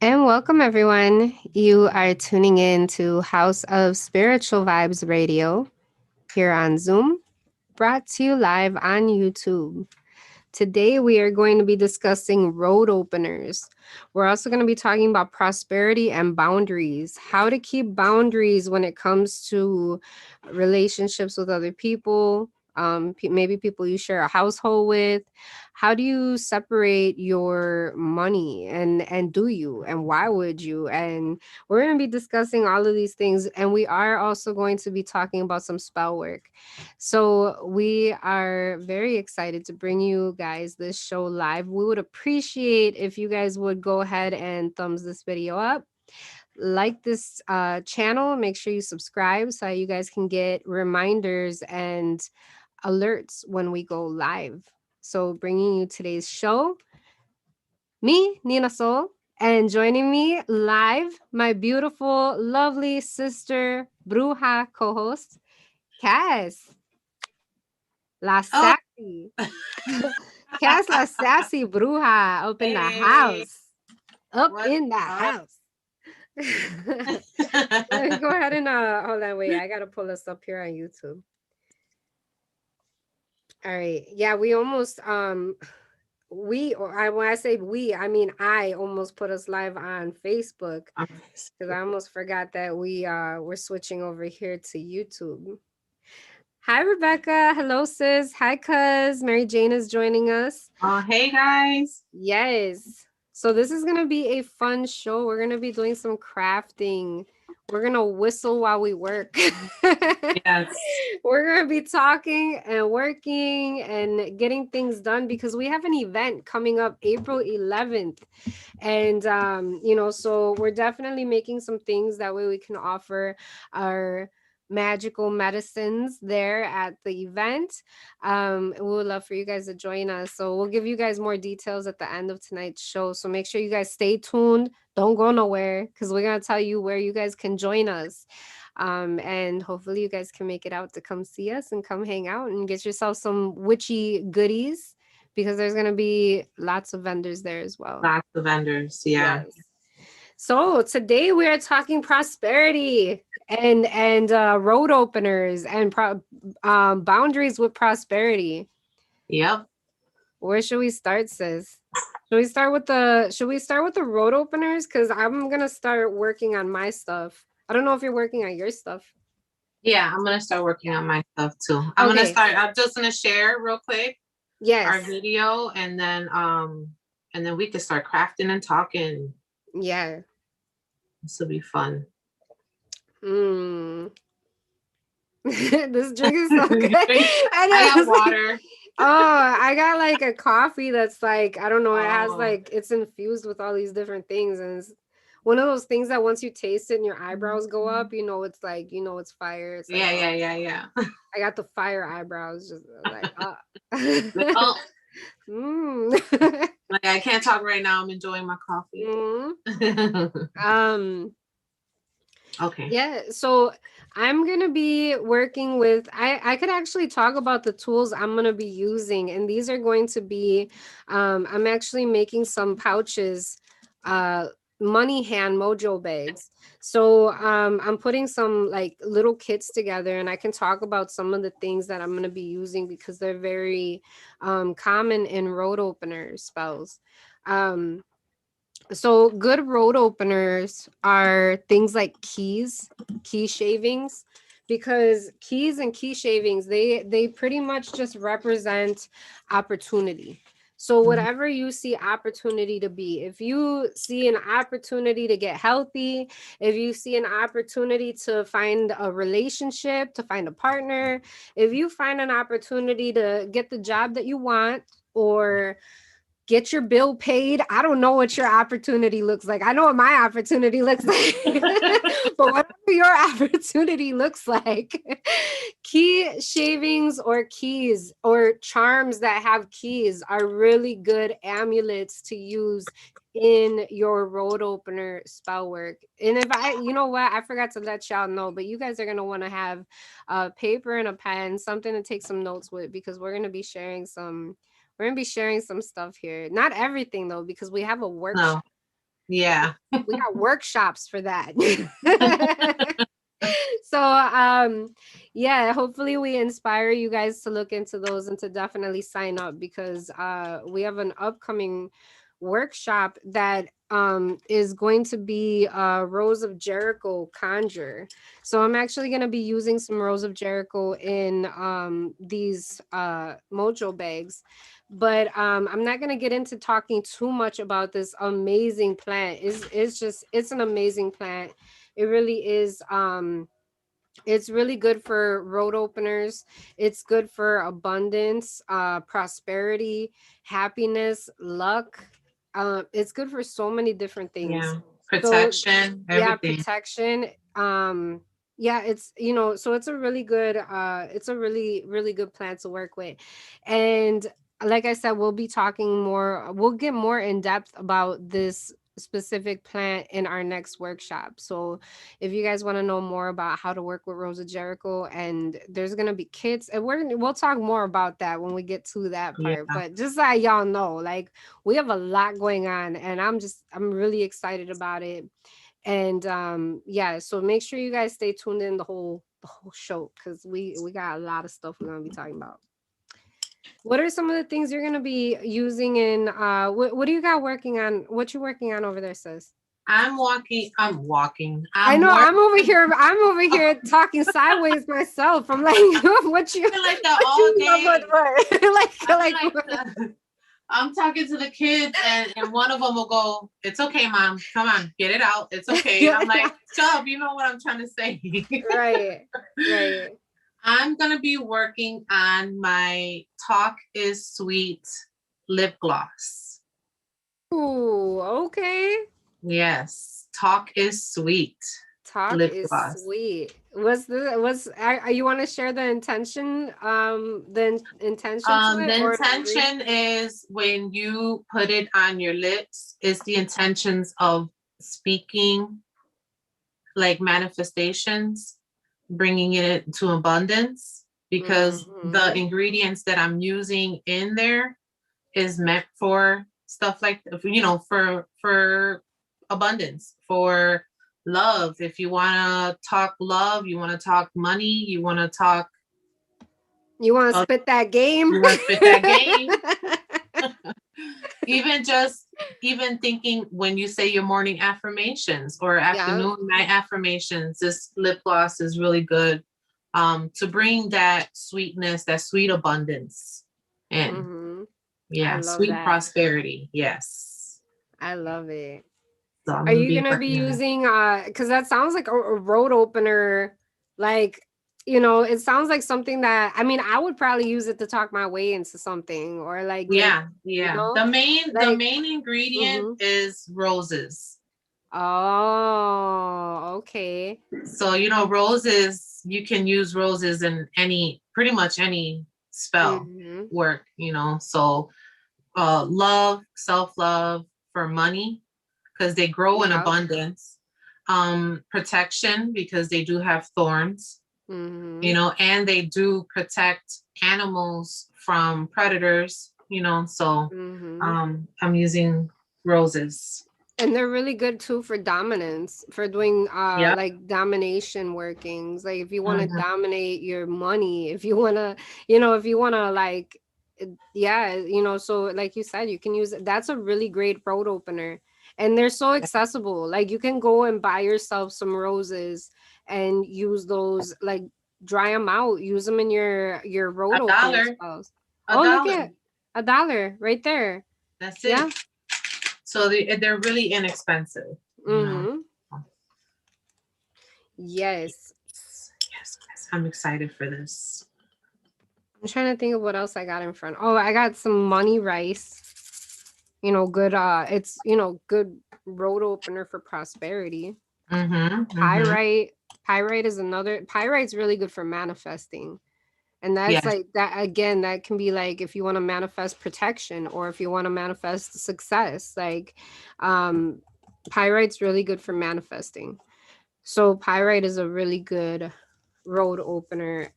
And welcome, everyone. You are tuning in to House of Spiritual Vibes Radio here on Zoom, brought to you live on YouTube. Today, we are going to be discussing road openers. We're also going to be talking about prosperity and boundaries, how to keep boundaries when it comes to relationships with other people, maybe people you share a household with. How do you separate your money, and do you, and why would you? And we're going to be discussing all of these things, and we are also going to be talking about some spell work. So we are very excited to bring you guys this show live. We would appreciate if you guys would go ahead and thumbs this video up, like this channel, make sure you subscribe so you guys can get reminders and alerts when we go live. So bringing you today's show, me, Nina Soul, and joining me live, my beautiful, lovely sister, Bruja co-host, Cass. La Oh, Sassy. Cass La Sassy Bruja up in the hey, house. Up what's in the up? house. Let me go ahead and hold on, wait. I gotta pull us up here on YouTube. All right. Yeah, we almost when I say we, I mean I almost put us live on Facebook because I almost forgot that we're switching over here to YouTube. Hi Rebecca. Hello sis. Hi cuz. Mary Jane is joining us. Hey guys. Yes. So this is going to be a fun show. We're going to be doing some crafting. We're going to whistle while we work. Yes. We're going to be talking and working and getting things done because we have an event coming up April 11th. And so we're definitely making some things that way we can offer our magical medicines there at the event. We would love for you guys to join us. So we'll give you guys more details at the end of tonight's show. So make sure you guys stay tuned. Don't go nowhere because we're gonna tell you where you guys can join us. And hopefully you guys can make it out to come see us and come hang out and get yourself some witchy goodies because there's gonna be lots of vendors there as well. Lots of vendors. Yeah. Yes. So today we are talking prosperity and road openers and boundaries with prosperity. Yep. Where should we start, sis? Should we start with the road openers? Because I'm gonna start working on my stuff. I don't know if you're working on your stuff. Yeah, I'm gonna start working on my stuff too. Okay. I'm just gonna share real quick our Yes. video and then we can start crafting and talking. Yeah. This will be fun. Mm. This drink is so good. I I know. got water. Oh, I got like a coffee that's like, I don't know, it has Oh. like, it's infused with all these different things. And it's one of those things that once you taste it and your eyebrows go up, it's like, it's fire. It's like, Yeah, oh, yeah, yeah, yeah. I got the fire eyebrows, just like, Oh, mm. like I can't talk right now. I'm enjoying my coffee. Mm. Um, Okay. Yeah, so I'm gonna be working with I could actually talk about the tools I'm gonna be using, and these are going to be I'm actually making some pouches, uh money hand mojo bags. So I'm putting some like little kits together, and I can talk about some of the things that I'm gonna be using because they're very common in road opener spells. Um so good road openers are things like keys, key shavings, because keys and key shavings, they pretty much just represent opportunity. So Mhm. whatever you see opportunity to be, if you see an opportunity to get healthy, if you see an opportunity to find a relationship, to find a partner, if you find an opportunity to get the job that you want, or get your bill paid. I don't know what your opportunity looks like. I know what my opportunity looks like. But whatever your opportunity looks like, key shavings or keys or charms that have keys are really good amulets to use in your road opener spell work. And if you know what, I forgot to let y'all know, but you guys are going to want to have a paper and a pen, something to take some notes with, because we're gonna be sharing some stuff here. Not everything though, because we have a workshop. No. Yeah. We got workshops for that. So yeah, hopefully we inspire you guys to look into those and to definitely sign up, because we have an upcoming workshop that is going to be Rose of Jericho conjure. So I'm actually going to be using some Rose of Jericho in these mojo bags, but I'm not going to get into talking too much about this amazing plant. It's an amazing plant. It really is. It's really good for road openers. It's good for abundance, prosperity, happiness, luck. It's good for so many different things. Yeah. So Protection, yeah, everything. protection. Yeah, it's, so it's a really good it's a really, really good plant to work with. And like I said, we'll be talking more, we'll get more in depth about this specific plant in our next workshop. So if you guys want to know more about how to work with Rosa Jericho, and there's gonna be kits, and we'll talk more about that when we get to that Yeah. part. But just so y'all know, like, we have a lot going on, and I'm really excited about it. And yeah, so make sure you guys stay tuned in the whole show, because we got a lot of stuff we're gonna be talking about. What are some of the things you're gonna be using in what do you got working on? What you working on over there, sis? I'm walking. I'm walking. I I'm know working. I'm over here talking sideways myself. I'm like, what you I feel like that what all you day. what? like I feel what? I'm talking to the kids, and one of them will go, "It's okay, mom. Come on, get it out. It's okay." And I'm like, "Shut up. You know what I'm trying to say." Right. Right. I'm gonna be working on my Talk is Sweet lip gloss. Ooh, okay. Yes, Talk is Sweet Talk lip is gloss. sweet. You want to share the intention, intention to The it, or intention is when you put it on your lips, is the intentions of speaking like manifestations, bringing it to abundance, because the ingredients that I'm using in there is meant for stuff like, for abundance, for love. If you want to talk love, you want to talk money, you want to talk, you want to spit that game? you want to spit that game. Even thinking when you say your morning affirmations or afternoon night affirmations, this lip gloss is really good to bring that sweetness, that sweet abundance in. Yeah, sweet that. prosperity. Yes. I love it. So I'm Are gonna you be gonna be working on that. using because that sounds like a road opener, like, it sounds like something that, I mean, I would probably use it to talk my way into something, or like get, Yeah. The like, main ingredient is roses. oh, okay. So roses, you can use roses in pretty much any spell work, so love, self-love, for money, because they grow in abundance, protection, because they do have thorns, and they do protect animals from predators, so I'm using roses. And they're really good too for dominance, for doing Yep. like domination workings. Like if you want to dominate your money, if you want to, if you want to, like, yeah, so like you said, you can use that's a really great road opener. And they're so accessible. Like you can go and buy yourself some roses and use those, like, dry them out, use them in your road opener spells. Look at $1 right there. That's it. Yeah. So they're really inexpensive. Yes. Yes. I'm excited for this. I'm trying to think of what else I got in front. Oh, I got some money rice. Good. It's good road opener for prosperity. Pyrite. Pyrite's really good for manifesting. And that's like that again, that can be like if you want to manifest protection, or if you want to manifest success, like pyrite's really good for manifesting. So pyrite is a really good road opener.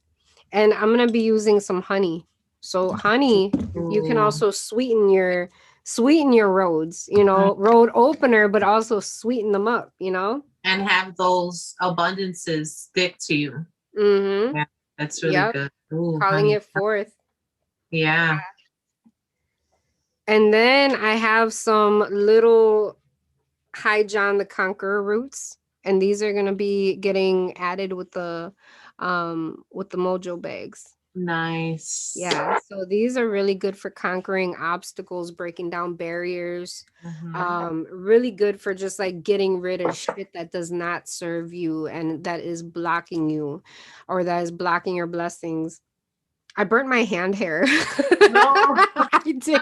And I'm going to be using some honey. So honey, you can also sweeten sweeten your roads, road opener, but also sweeten them up, And have those abundances stick to you. Mm-hmm. Yeah, that's really Yep. good. Ooh, Calling honey. it forth. Yeah. And then I have some little High John the Conqueror roots, and these are gonna be getting added with the mojo bags. Nice. Yeah, so these are really good for conquering obstacles, breaking down barriers. Really good for just like getting rid of shit that does not serve you and that is blocking you or that is blocking your blessings. I burnt my hand hair. No. I did.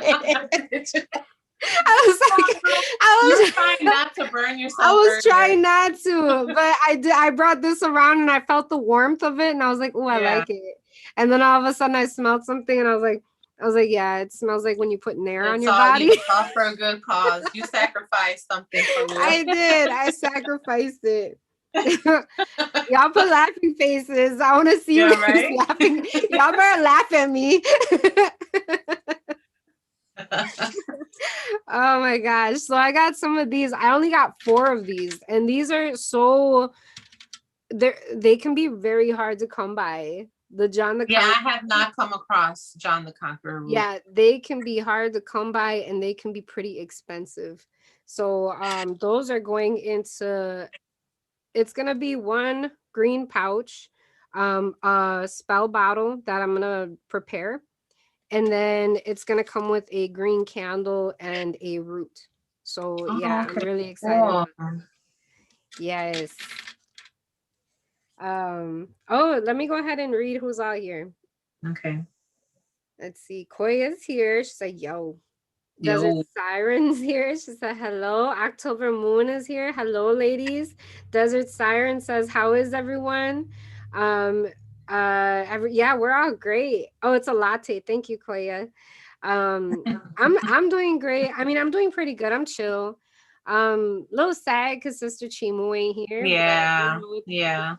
I was like, I was trying not to burn yourself. I was trying not to, but I did. I brought this around and I felt the warmth of it, and I was like, "Oh, I like it." And then all of a sudden, I smelled something, and I was like, "Yeah, it smells like when you put Nair on your body." It's all for a good cause. You sacrificed something for real. I did. I sacrificed it. Y'all put laughing faces. I want to see you guys laughing. Y'all better laugh at me. Oh my gosh. So I got some of these. I only got 4 of these, and these are they can be very hard to come by. The John the Conqueror. I have not come across John the Conqueror root. Yeah, they can be hard to come by and they can be pretty expensive. So those are going into, it's gonna be 1 green pouch, a spell bottle that I'm gonna prepare. And then it's going to come with a green candle and a root. So yeah, okay. I'm really excited about that. Yes. Oh, let me go ahead and read who's out here. Okay. Let's see. Koya's here. She said, yo. Desert Siren's here. She said, hello. October Moon is here. Hello, ladies. Desert Siren says, how is everyone? Yeah, we're all great. Oh, it's a latte. Thank you, Koya. I'm doing great. I mean, I'm doing pretty good. I'm chill. A little sad because Sister Chimu ain't here. Yeah. But, yeah.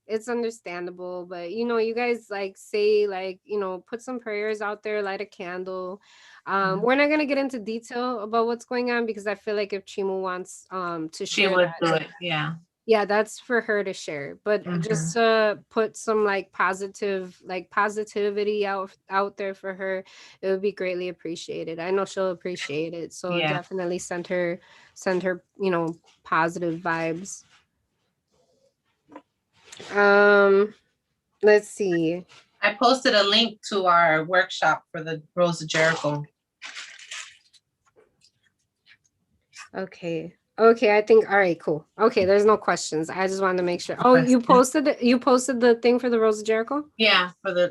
It's understandable, but you guys like say like, put some prayers out there, light a candle. We're not gonna get into detail about what's going on because I feel like if Chimu wants to share, she would do it. Yeah, that's for her to share. But just to put some like positivity out there for her, it would be greatly appreciated. I know she'll appreciate it. So definitely send her, positive vibes. Let's see. I posted a link to our workshop for the Rose of Jericho. Okay, I think, all right, cool. Okay, there's no questions. I just wanted to make sure. Oh, you posted the thing for the Rose of Jericho? Yeah, for the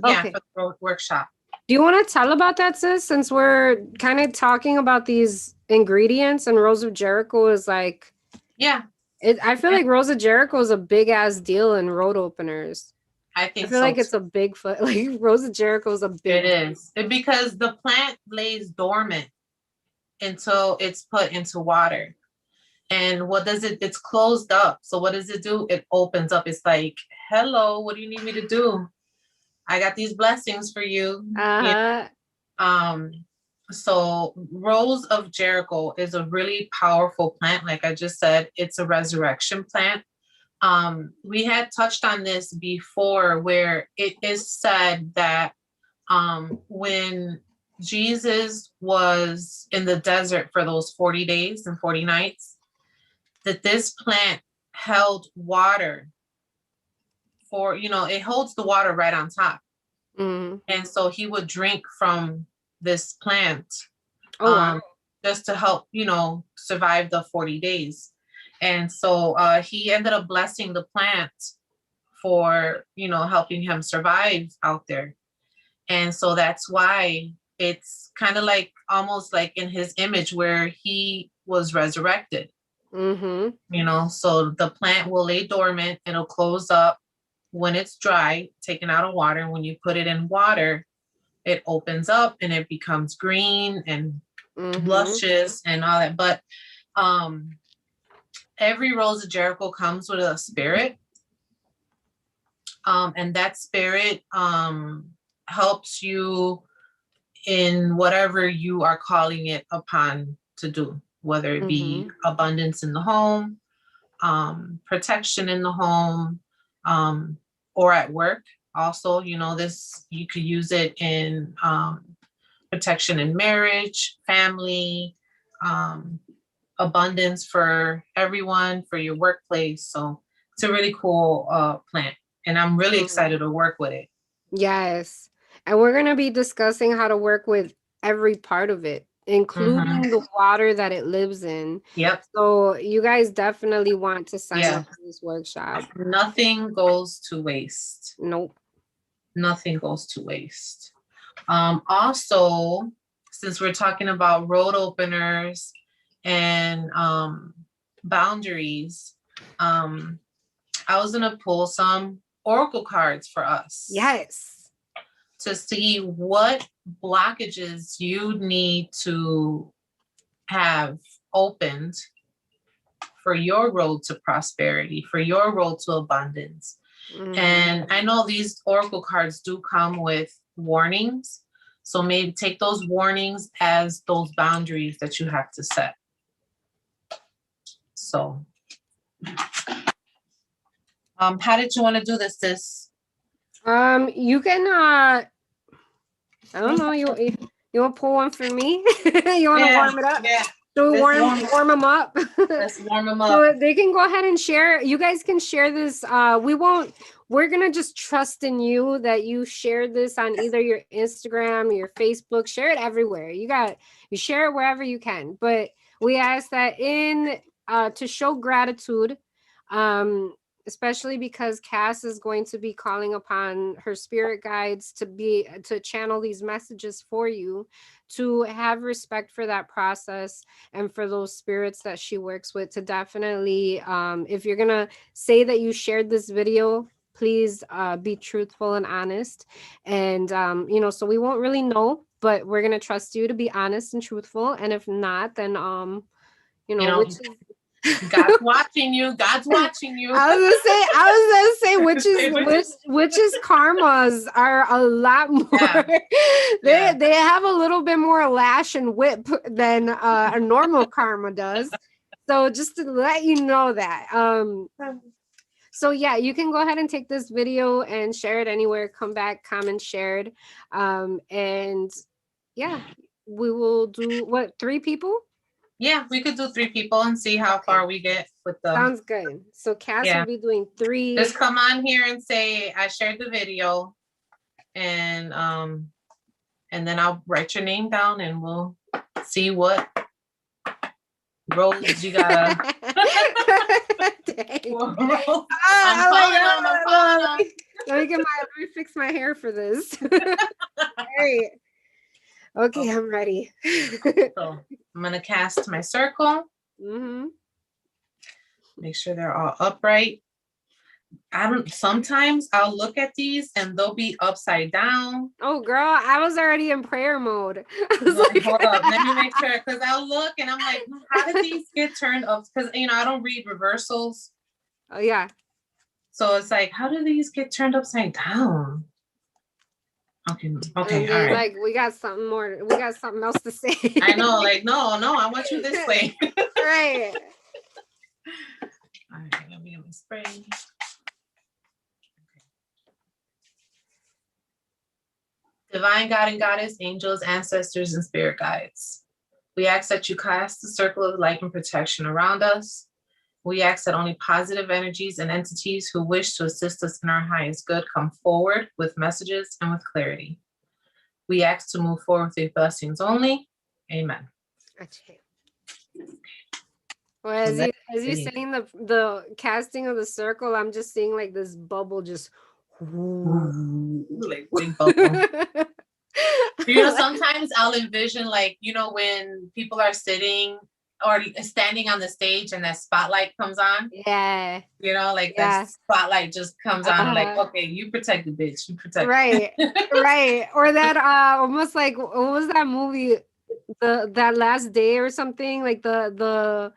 workshop. Do you want to tell about that, sis? Since we're kind of talking about these ingredients and Rose of Jericho is like, I feel like Rose of Jericho is a big ass deal in road openers. I feel like it's a big foot. Like Rose of Jericho is a big. It is because the plant lays dormant until it's put into water. And what does it? It's closed up. So what does it do? It opens up. It's like, hello, what do you need me to do? I got these blessings for you. So Rose of Jericho is a really powerful plant. Like I just said, it's a resurrection plant. We had touched on this before where it is said that when Jesus was in the desert for those 40 days and 40 nights, that this plant held water for, it holds the water right on top. And so he would drink from this plant just to help, survive the 40 days. And so he ended up blessing the plant for, helping him survive out there. And so that's why it's kind of like almost like in his image where he was resurrected. So the plant will lay dormant, it'll close up when it's dry, taken out of water. And when you put it in water, it opens up and it becomes green and luscious and all that. But every Rose of Jericho comes with a spirit. And that spirit helps you in whatever you are calling it upon to do, whether it be abundance in the home, protection in the home, or at work. Also, you know, this, you could use it in protection in marriage, family, abundance for everyone, for your workplace. So it's a really cool plant, and I'm really excited to work with it. Yes. And we're going to be discussing how to work with every part of it, including the water that it lives in. Yep. So you guys definitely want to sign up for this workshop. Nothing goes to waste. Nope. Nothing goes to waste. Also, since we're talking about road openers and boundaries, I was gonna pull some oracle cards for us. Yes. To see what blockages you need to have opened for your road to prosperity, for your road to abundance. And I know these oracle cards do come with warnings. So maybe take those warnings as those boundaries that you have to set. So, how did you want to do this, sis? You can, I don't know, you want to pull one for me? You want to warm it up? Yeah. So we warm them up. Let's warm them up. So they can go ahead and share. You guys can share this. We're going to just trust in you that you share this on either your Instagram, your Facebook, share it everywhere. You share it wherever you can. But we ask that to show gratitude, especially because Cass is going to be calling upon her spirit guides to channel these messages for you, to have respect for that process and for those spirits that she works with, to definitely, if you're gonna say that you shared this video, please be truthful and honest. And so we won't really know, but we're gonna trust you to be honest and truthful. And if not, then God's watching you. God's watching you. I was gonna say witches karmas are a lot more. They have a little bit more lash and whip than a normal karma does. So just to let you know that. So yeah, you can go ahead and take this video and share it anywhere. Come back, comment, shared, and yeah, we will do 3 people. Yeah, we could do 3 people and see how far we get with the. Sounds good. So Cass will be doing 3. Just come on here and say I shared the video, and then I'll write your name down and we'll see what roads you gotta. I'm calling them. Let me fix my hair for this. All right. Okay, I'm ready. So I'm gonna cast my circle. Make sure they're all upright. Sometimes I'll look at these and they'll be upside down. Oh girl, I was already in prayer mode. Hold up, let me make sure, because I'll look and I'm like, how did these get turned up? Because I don't read reversals. Oh yeah. So it's like, how do these get turned upside down? Okay, all right. Like we got something else to say. I know, like, no, I want you this way. Right. All right, let me get my spray. Divine God and Goddess, angels, ancestors, and spirit guides. We ask that you cast the circle of light and protection around us. We ask that only positive energies and entities who wish to assist us in our highest good come forward with messages and with clarity. We ask to move forward with blessings only. Amen. Okay. Well, as you're saying the casting of the circle, I'm just seeing like this bubble just like big bubble. Sometimes I'll envision when people are sitting or standing on the stage and that spotlight comes on. Yeah. That spotlight just comes on like, okay, you protect the bitch. You protect. Right. Right. Or that almost like, what was that movie? That Last Day or something, like the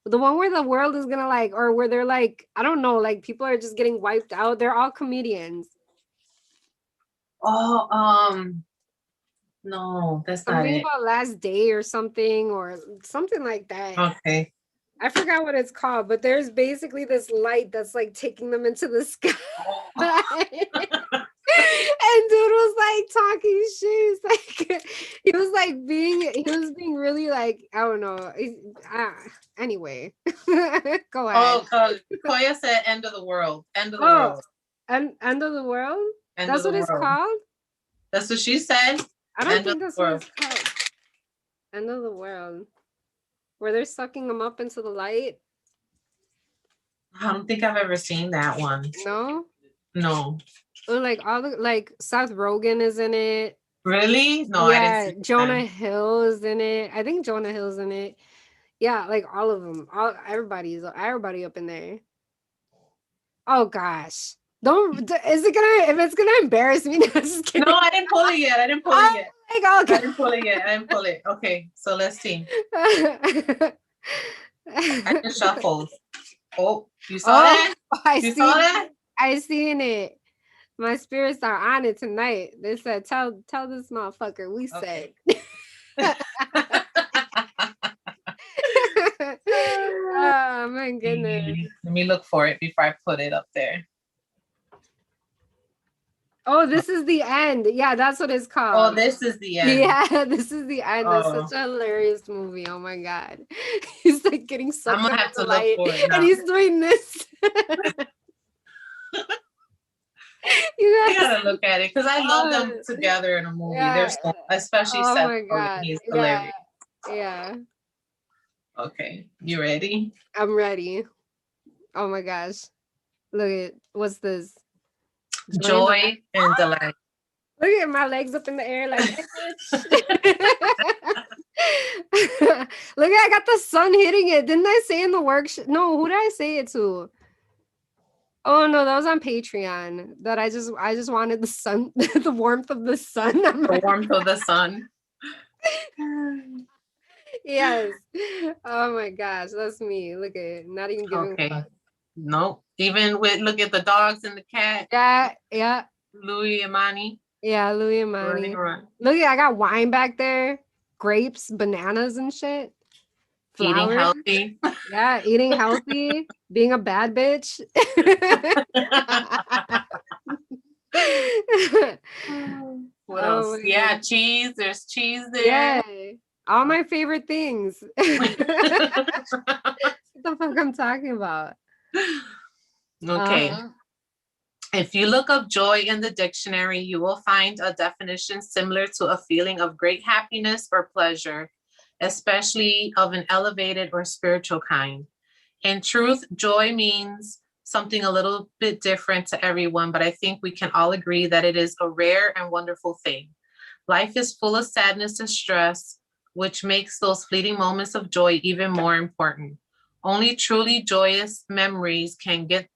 one where the world is gonna or where they're like, I don't know, like people are just getting wiped out. They're all comedians. Oh, No, that's not Something it. about last day or something like that. Okay. I forgot what it's called, but there's basically this light that's like taking them into the sky. And dude was like talking shit. Like he was being really like, I don't know. Anyway, go ahead. Oh, Koya said end of the world. End of the Oh, world. end of the world. End That's of the what it's world. called. That's what she said. I don't End of think the that's what world. it's called. End of the world. Where they're sucking them up into the light. I don't think I've ever seen that one. No. No. Or like all the like Seth Rogen is in it. Really? No, I Yeah, didn't see Jonah that. Hill is in it. I think Jonah Hill's in it. Yeah, like all of them. Everybody up in there. Oh gosh. Don't is it gonna if it's gonna embarrass me? No, just kidding. No, I didn't pull it yet. I didn't pull it yet. Like, oh, I didn't pull it yet. I didn't pull it. Okay, so let's see. I just shuffled. Oh, you saw that? You saw that? I seen it. My spirits are on it tonight. They said, tell this motherfucker we said. Oh my goodness. Let me look for it before I put it up there. Oh, this is the end. Yeah, that's what it's called. Oh, this is the end. Yeah, this is the end. Oh. It's such a hilarious movie. Oh my god. He's like getting sucked I'm gonna up have the to light, look for it now. and he's doing this. I gotta look at it because I love them together in a movie. Yeah. They're so, especially Oh Seth my Rogen. god. He's hilarious. Yeah. Okay, you ready? I'm ready. Oh my gosh. Look at what's this? Joy and delight. Look at my legs up in the air like Look, I got the sun hitting it. Didn't I say in the workshop? No, who did I say it to? Oh no, that was on Patreon. That I just wanted the sun, the warmth of the sun. The warmth of the sun. Yes. Oh my gosh, that's me. Look at it. Not even giving. Okay. Nope. Even with look at the dogs and the cat. Yeah. Louis Imani. Yeah, Louis Imani. Run. Look at I got wine back there, grapes, bananas and shit. Flowers. Eating healthy. Yeah, eating healthy, being a bad bitch. What else? Yeah, cheese. There's cheese there. Yeah, all my favorite things. What the fuck I'm talking about? Okay. If you look up joy in the dictionary, you will find a definition similar to a feeling of great happiness or pleasure, especially of an elevated or spiritual kind. In truth, joy means something a little bit different to everyone, but I think we can all agree that it is a rare and wonderful thing. Life is full of sadness and stress, which makes those fleeting moments of joy even more important. Only truly joyous memories can get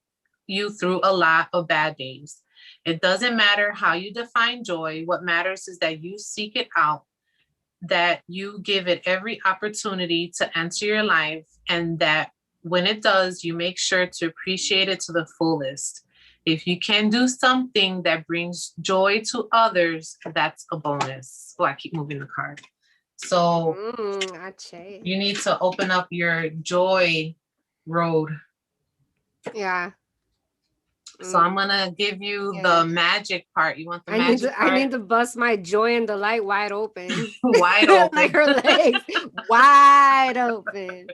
you through a lot of bad days. It doesn't matter how you define joy. What matters is that you seek it out, that you give it every opportunity to enter your life, and that when it does, you make sure to appreciate it to the fullest. If you can do something that brings joy to others, that's a bonus. Oh, I keep moving the card. So you need to open up your joy road. Yeah. So I'm gonna give you the magic part. You want the magic part? I need to bust my joy and delight wide open. Wide open. Like her legs. Wide open.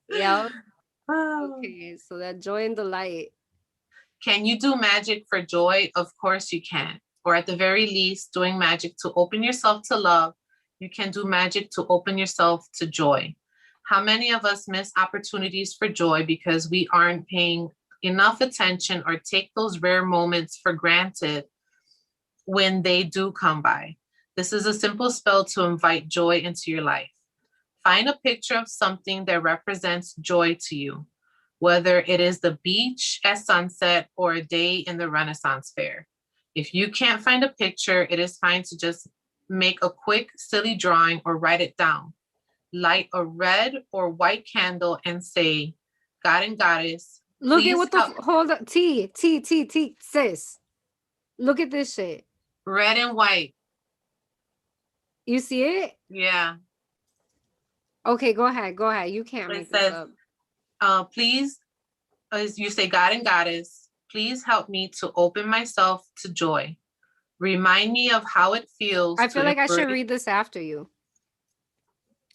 Yep. Okay, so that joy and delight. Can you do magic for joy? Of course you can. Or at the very least, doing magic to open yourself to love. You can do magic to open yourself to joy. How many of us miss opportunities for joy because we aren't paying enough attention or take those rare moments for granted when they do come by? This is a simple spell to invite joy into your life. Find a picture of something that represents joy to you, whether it is the beach at sunset or a day in the Renaissance Fair. If you can't find a picture, it is fine to just make a quick, silly drawing or write it down. Light a red or white candle and say, God and Goddess, look at what the hold up. T, sis. Look at this shit. Red and white. You see it? Yeah. Okay, go ahead. Go ahead. You can't It make this says, up. please, as you say, God and Goddess, please help me to open myself to joy. Remind me of how it feels I feel to like I should embrace read this after you.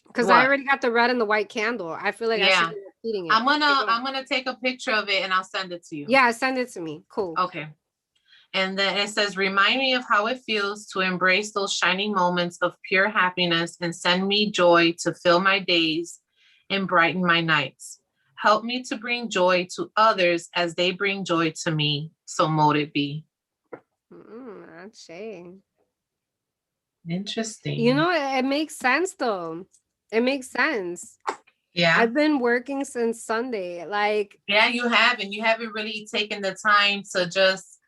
Because I what? already got the red and the white candle. I feel like I should Yeah. be repeating it. I'm Okay, go ahead. gonna take a picture of it and I'll send it to you. Yeah, send it to me. Cool. Okay. And then it says, remind me of how it feels to embrace those shining moments of pure happiness and send me joy to fill my days and brighten my nights. Help me to bring joy to others as they bring joy to me. So mote it be. Achey. Interesting. You know, it makes sense though. It makes sense. Yeah. I've been working since Sunday. Like, Yeah, you haven't. You haven't really taken the time to just.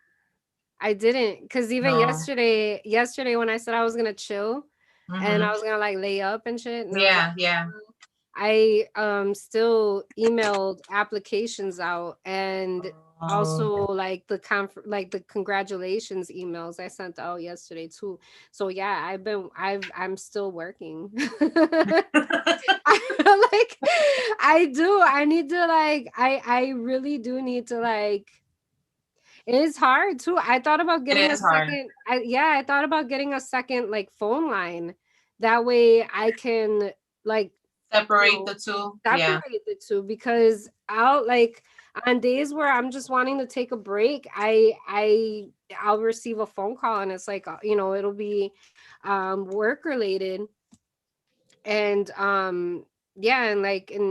I didn't, because even No. yesterday when I said I was gonna chill and I Mhm. was gonna like lay up and shit, and I was Yeah, like, yeah. I still emailed applications out and also like the congratulations emails I sent out yesterday too. So yeah, I'm still working. Like I do. I need to like I really do need to like it's hard too. I thought about It getting a is hard. second. I thought about getting a second like phone line. That way I can like Separate the two. Yeah. separate the two because I'll like on days where I'm just wanting to take a break, I'll receive a phone call and it's like it'll be work related and yeah and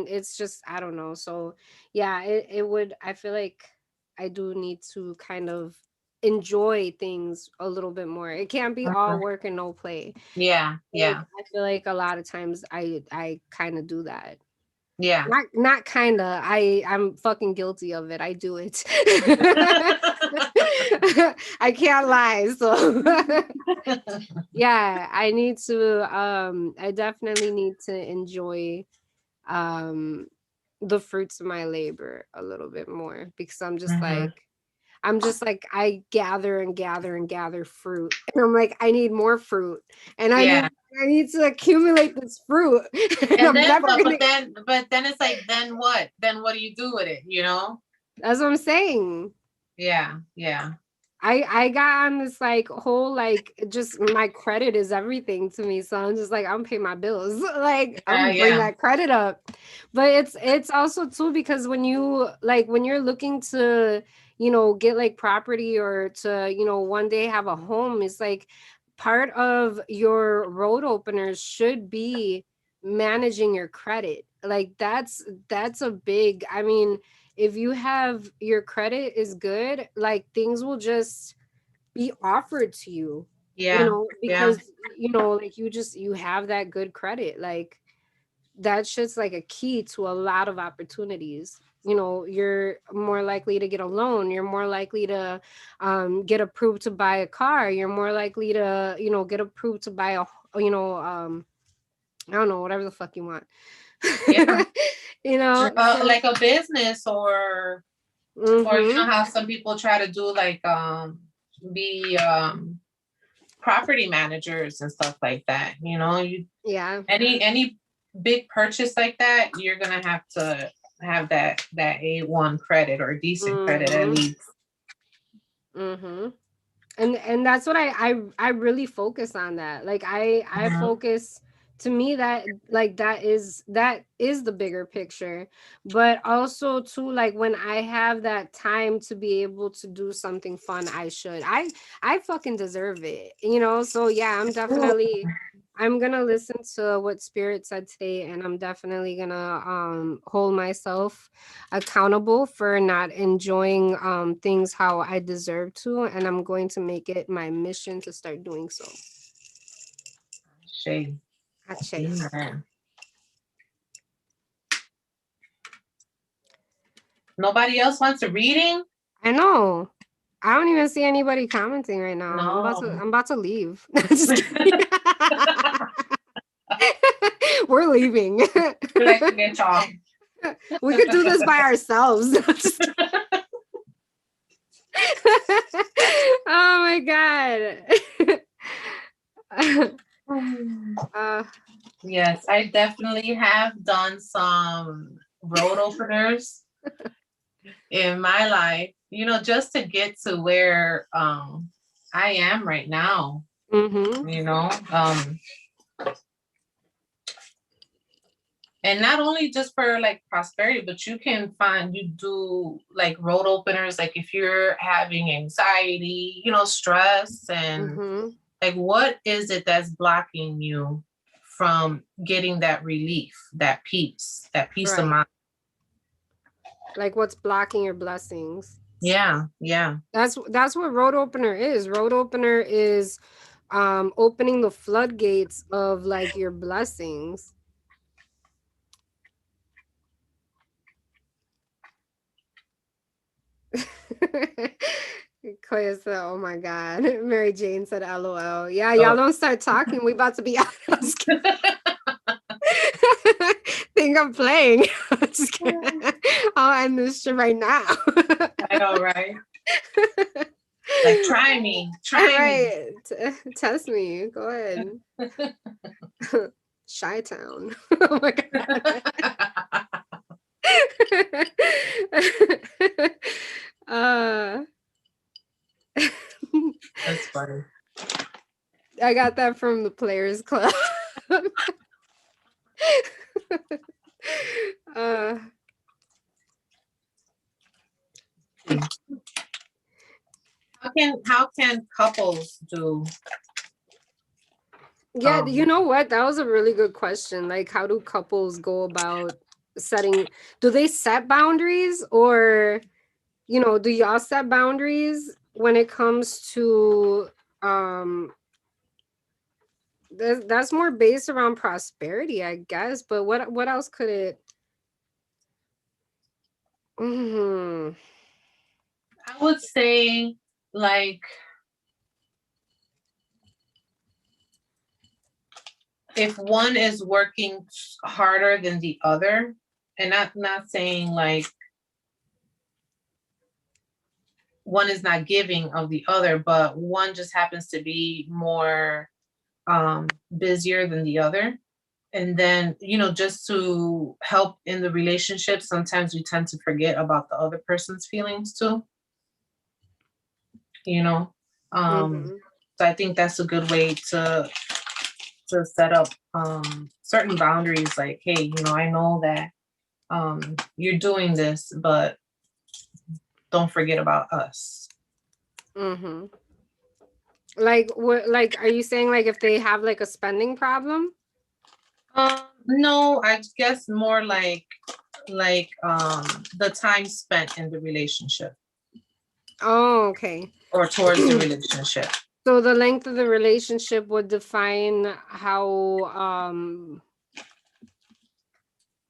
it's just I don't know. So yeah, it would I feel like I do need to kind of enjoy things a little bit more. It can't be all Mhm. work and no play. Yeah, Like, yeah, I feel like a lot of times I kind of do that. yeah. Not kind of. I'm fucking guilty of it. I do it. I can't lie. So yeah, I need to I definitely need to enjoy um the fruits of my labor a little bit more because Mhm. I'm just like I gather and gather and gather fruit and I'm like I need more fruit and Yeah. I need to accumulate this fruit and And I'm then never what? gonna. But then it's like, then what? Then what do you do with it? You know? That's what I'm saying. Yeah, yeah. I got on this like whole like just my credit is everything to me. So I'm just like I'm paying my bills. Like Yeah, I'm bring yeah. that credit up. But it's also too because when you're looking to, get like property or to, one day have a home, it's like part of your road openers should be managing your credit. Like that's a big, I mean, if you have your credit is good, like things will just be offered to you, Yeah, yeah. because like you have that good credit. Like that shit's like a key to a lot of opportunities. You're more likely to get a loan, you're more likely to get approved to buy a car, you're more likely to get approved to buy I don't know, whatever the fuck you want. Yeah. So Like a business or you know mhm. how some people try to do like be property managers and stuff like that. You know, Yeah. any big purchase like that, you're gonna have to have that A1 credit or decent credit at Mhm. least. Mhm. And that's what I really focus on that. Like I Mhm. focus, to me, that like that is the bigger picture, but also too, like when I have that time to be able to do something fun, I fucking deserve it, so yeah, I'm gonna listen to what Spirit said today, and I'm definitely gonna hold myself accountable for not enjoying things how I deserve to, and I'm going to make it my mission to start doing so. Shade. Actually, Amen. Nobody else wants a reading? I know. I don't even see anybody commenting right now. No. I'm about to leave. Just kidding. We're leaving. Like to get y'all. We could do this by ourselves. Just oh my god. Yes, I definitely have done some road openers in my life, just to get to where I am right now, and not only just for like prosperity, but you do like road openers, like if you're having anxiety, stress, and like what is it that's blocking you from getting that relief, that peace right. of mind? Like what's blocking your blessings? Yeah. That's what road opener is. Road opener is opening the floodgates of like your blessings. Koya said, "Oh my God." Mary Jane said, "LOL." Yeah, y'all don't start talking. We about to be out. Think I'm playing. Just kidding. I'll end this shit right now. I know, right? Like, try me. Right. Test me. Go ahead. Chi-town. Oh my God. That's funny. I got that from the Players Club. How can couples do? Yeah, you know what? That was a really good question. Like, how do couples go about do they set boundaries, or, do y'all set boundaries when it comes to, that's more based around prosperity, I guess. But what else could it? I would say, like, if one is working harder than the other, and not saying like one is not giving of the other, but one just happens to be more busier than the other. And then, just to help in the relationship, sometimes we tend to forget about the other person's feelings too. So I think that's a good way to set up certain boundaries, like, hey, I know that you're doing this, but don't forget about us. Like, what, like, are you saying like if they have like a spending problem? No, I guess more like the time spent in the relationship. Oh, okay. Or towards the relationship. So the length of the relationship would define how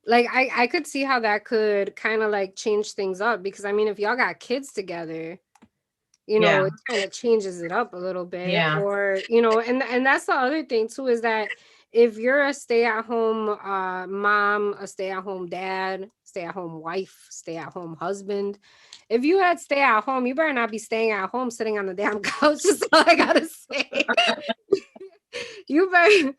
like I could see how that could kind of like change things up, because I mean, if y'all got kids together, it kind of changes it up a little bit. Yeah. Or, and that's the other thing too, is that if you're a stay-at-home mom, a stay-at-home dad, stay-at-home wife, stay-at-home husband, if you had stay at home, you better not be staying at home sitting on the damn couch. That's all I gotta say. you better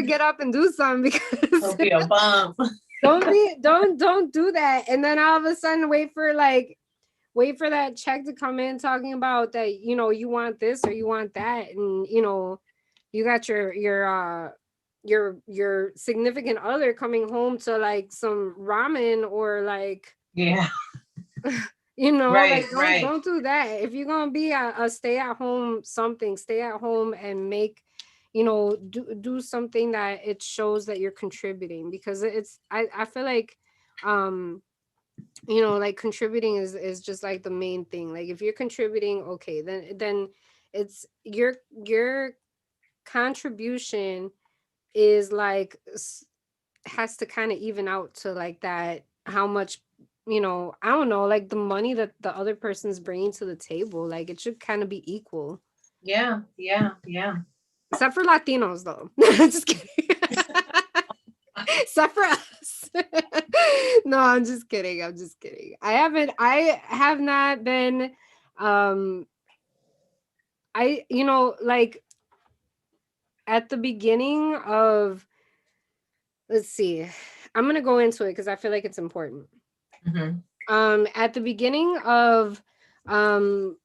get up and do something, because don't be a bum. don't do that. And then all of a sudden wait for that check to come in talking about that, you want this or you want that. And, you got your significant other coming home to like some ramen, or like, yeah. Right, like don't do that. If you're gonna be a stay at home stay at home and make, do something that it shows that you're contributing, because I feel like like contributing is just like the main thing. Like if you're contributing, okay, then it's your contribution is like has to kind of even out to like that, how much, I don't know, like the money that the other person's bringing to the table, like it should kind of be equal. Yeah. Except for Latinos, though. Just kidding. Except for us. No, I'm just kidding. I have not been, like, at the beginning of, let's see, I'm going to go into it because I feel like it's important. At the beginning of some,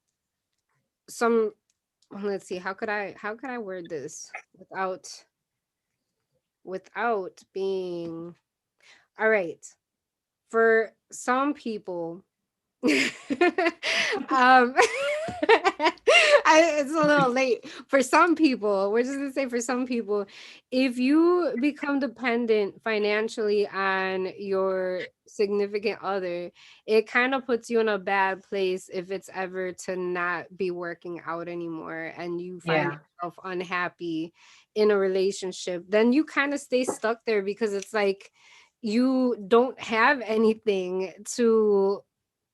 let's see, how could I word this without being, all right, for some people, it's a little late for some people. We're just gonna say for some people, if you become dependent financially on your significant other, it kind of puts you in a bad place if it's ever to not be working out anymore and you find yourself unhappy in a relationship. Then you kind of stay stuck there because it's like you don't have anything to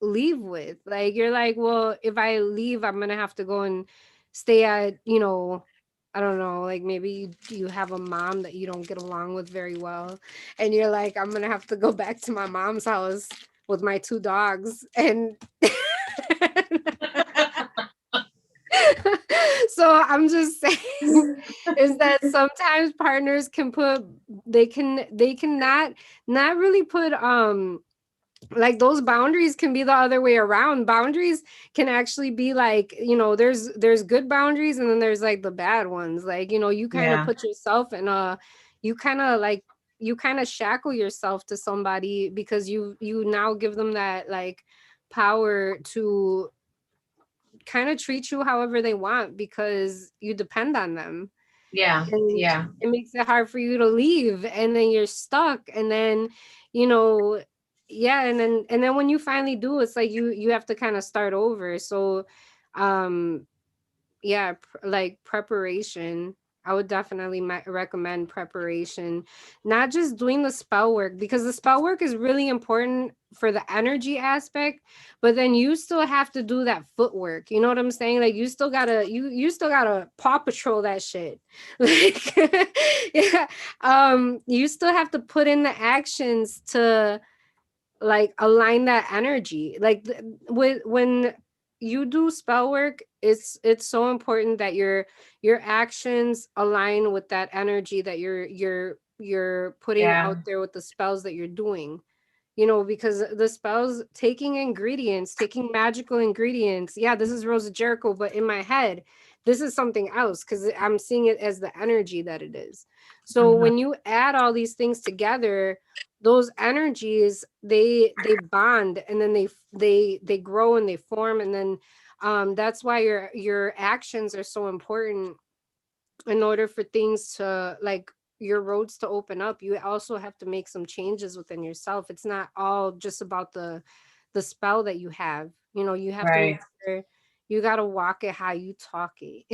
leave with. Like you're like, well, if I leave, I'm gonna have to go and stay at, I don't know, like maybe you have a mom that you don't get along with very well, and you're like, I'm gonna have to go back to my mom's house with my 2 dogs. And so I'm just saying is that sometimes partners can not really put like those boundaries can be the other way around. Boundaries can actually be like, there's good boundaries and then there's like the bad ones. Like, you kind of put yourself in you kind of shackle yourself to somebody because you now give them that like power to kind of treat you however they want because you depend on them. And it makes it hard for you to leave, and then you're stuck, and then and then when you finally do, it's like you have to kind of start over. So like preparation, I would definitely recommend preparation, not just doing the spell work, because the spell work is really important for the energy aspect, but then you still have to do that footwork. You know what I'm saying? Like you still gotta paw patrol that shit. Like you still have to put in the actions to like align that energy. Like when you do spell work, it's so important that your actions align with that energy that you're putting out there with the spells that you're doing. Because the spells, taking magical ingredients. Yeah, this is Rosa Jericho, but in my head, this is something else because I'm seeing it as the energy that it is. So when you add all these things together, those energies, they bond, and then they grow and they form, and then that's why your actions are so important in order for things to like your roads to open up. You also have to make some changes within yourself. It's not all just about the spell that you have. You have to make sure you got to walk it how you talk it.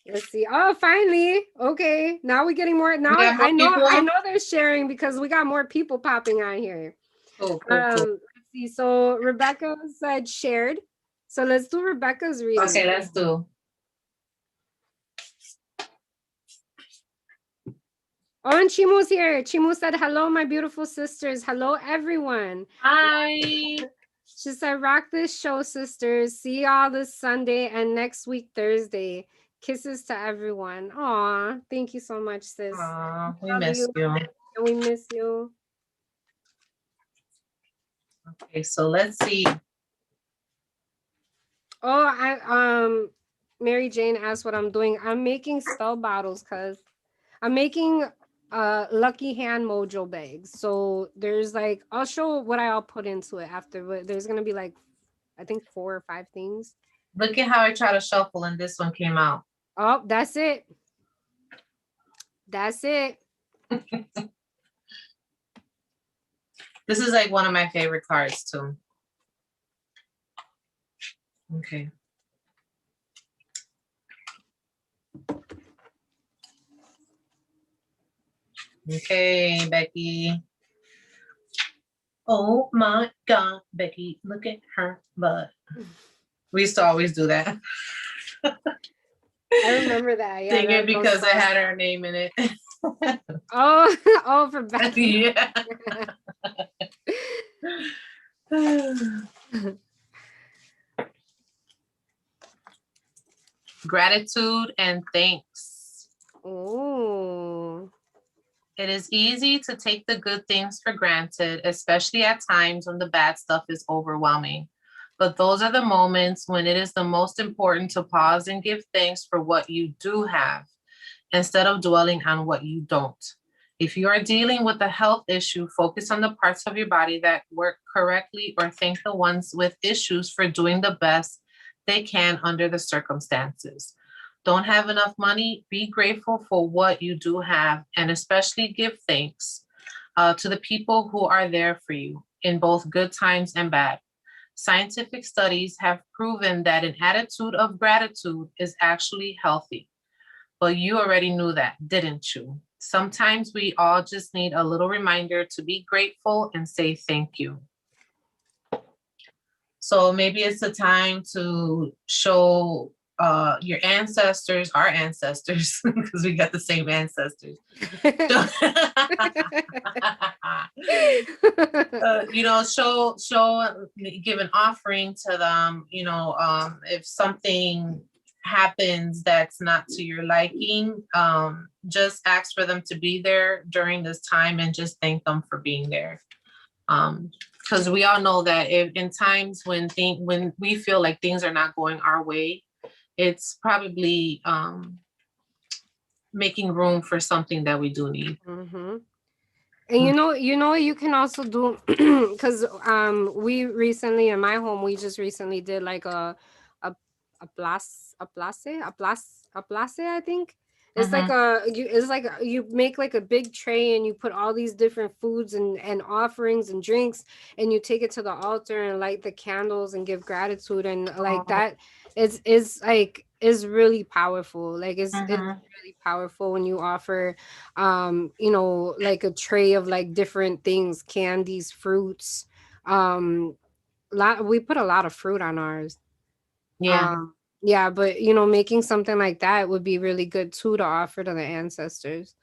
Let's see. Oh, finally. Okay, now we're getting more. Now I know they're sharing because we got more people popping on here. Cool. Let's see. So Rebecca said shared. So let's do Rebecca's reading. Okay, let's do. Oh, and Chimu's here. Chimu said, hello, my beautiful sisters. Hello, everyone. Hi. She said, rock this show, sisters. See y'all this Sunday and next week, Thursday. Kisses to everyone. Aw, thank you so much, sis. Aw, we miss you. And we miss you. Okay, so let's see. Oh, Mary Jane asked what I'm doing. I'm making spell bottles because I'm making lucky hand mojo bags. So there's like, I'll show what I'll put into it after, but there's gonna be like, I think 4 or 5 things. Look at how I try to shuffle and this one came out. Oh, that's it. That's it. This is like one of my favorite cards too. Okay. Okay, Becky. Oh my God, Becky, look at her butt. We used to always do that. I remember that. Yeah, Sing it because I had her name in it. oh, for Becky. Yeah. Gratitude and thanks. Oh. It is easy to take the good things for granted, especially at times when the bad stuff is overwhelming. But those are the moments when it is the most important to pause and give thanks for what you do have instead of dwelling on what you don't. If you are dealing with a health issue, focus on the parts of your body that work correctly or thank the ones with issues for doing the best they can under the circumstances. Don't have enough money? Be grateful for what you do have and especially give thanks to the people who are there for you in both good times and bad. Scientific studies have proven that an attitude of gratitude is actually healthy. But you already knew that, didn't you? Sometimes we all just need a little reminder to be grateful and say thank you. So maybe it's a time to show your ancestors, our ancestors, because we got the same ancestors. Give an offering to them. If something happens that's not to your liking, just ask for them to be there during this time and just thank them for being there. Because we all know that if in times when we feel like things are not going our way, it's probably making room for something that we do need. Mm-hmm. And you can also do, because we recently in my home we just recently did like a place, I think. It's like you make like a big tray and you put all these different foods and offerings and drinks, and you take it to the altar and light the candles and give gratitude, and like that is really powerful. Like it's really powerful when you offer like a tray of like different things, candies, fruits. We put a lot of fruit on ours. Yeah. Yeah, but making something like that would be really good too to offer to the ancestors.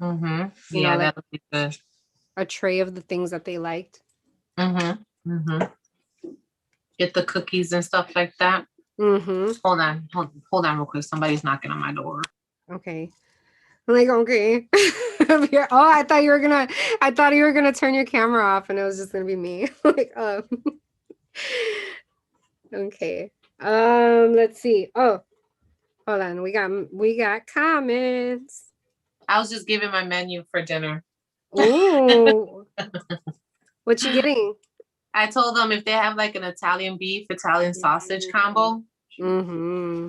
Yeah, like that would be good. a tray of the things that they liked. Get the cookies and stuff like that. Hold on real quick. Somebody's knocking on my door. Okay. I'm like, okay. I thought you were gonna turn your camera off and it was just gonna be me. Like, okay. Let's see. Oh, hold on. We got comments. I was just giving my menu for dinner. Oh. What you getting? I told them if they have like an Italian beef, Italian sausage combo.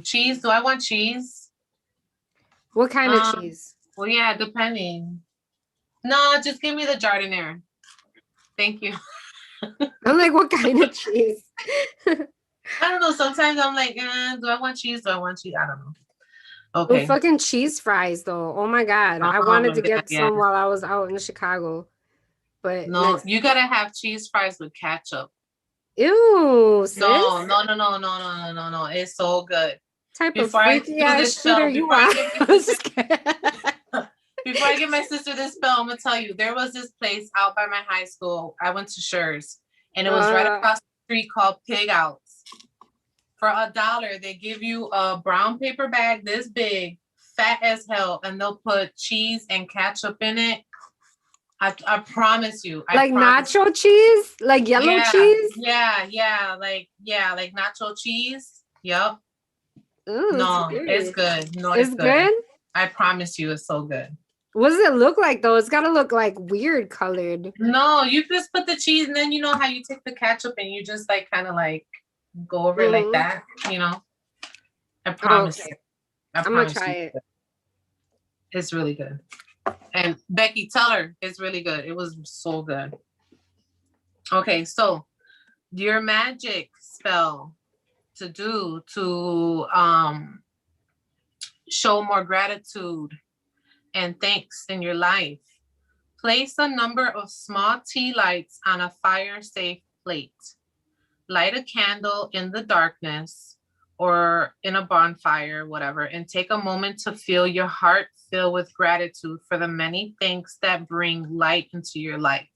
Cheese. Do I want cheese? What kind of cheese? Well, yeah, depending. No, just give me the giardiniera. Thank you. I'm like, what kind of cheese? I don't know. Sometimes I'm like, do I want cheese? I don't know. Okay. Well, fucking cheese fries though. Oh my God. I wanted to get some while I was out in Chicago. But no, you gotta have cheese fries with ketchup. Ew, sis? No. It's so good. Type of freaky ass shit are you on? Before I give my sister this spell, I'm gonna tell you, there was this place out by my high school. I went to Schurz, and it was right across the street called Pig Outs. For $1, they give you a brown paper bag this big, fat as hell, and they'll put cheese and ketchup in it. I promise you. Like nacho cheese? Like yellow cheese? Yeah, like nacho cheese. Yep. Ooh, no, it's good. No, it's good. I promise you, it's so good. What does it look like though? It's gotta look like weird colored. No, you just put the cheese, and then you know how you take the ketchup and you just like kind of like go over it like that. I promise you. I'm gonna try it. It's really good. And Becky, tell her it's really good. It was so good. Okay, so your magic spell to do to show more gratitude and thanks in your life. Place a number of small tea lights on a fire-safe plate. Light a candle in the darkness or in a bonfire, whatever, and take a moment to feel your heart fill with gratitude for the many things that bring light into your life.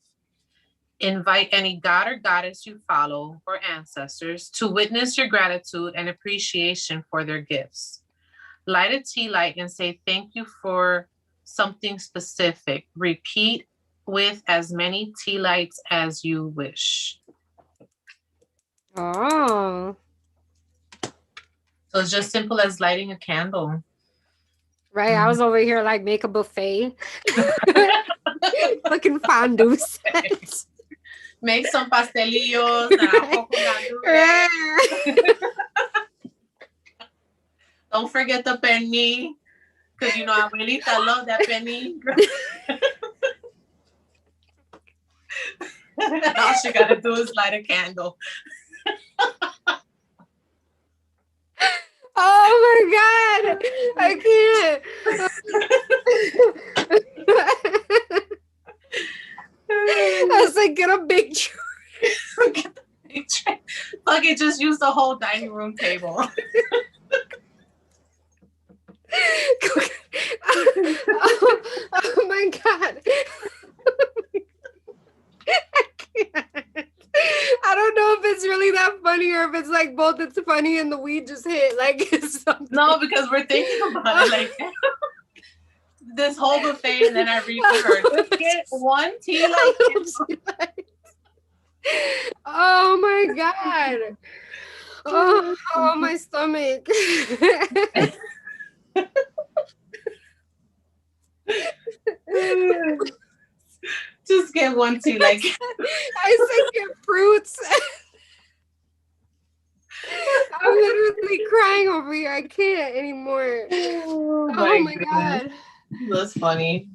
Invite any god or goddess you follow or ancestors to witness your gratitude and appreciation for their gifts. Light a tea light and say thank you for something specific. Repeat with as many tea lights as you wish. Oh. So it's just simple as lighting a candle. Right. I was over here like make a buffet. Fucking fondue sets. Make some pastelillos, naranjo con gandules. Don't forget the pernil, because you know abuelita love that pernil. All she gotta do is light a candle. Oh my god, I can't. I was like, get a big tray. Get the big tray. Fuck it, just use the whole dining room table. Oh my god. I can't. I don't know if it's really that funny or if it's like both it's funny and the weed just hit. Like it's something. No, because we're thinking about it like this whole buffet, and then I read to her, just get one tea light. Oh my god. Oh my stomach. Just get one tea light. I said get fruits. I'm literally crying over here. I can't anymore. Oh my god. That's funny.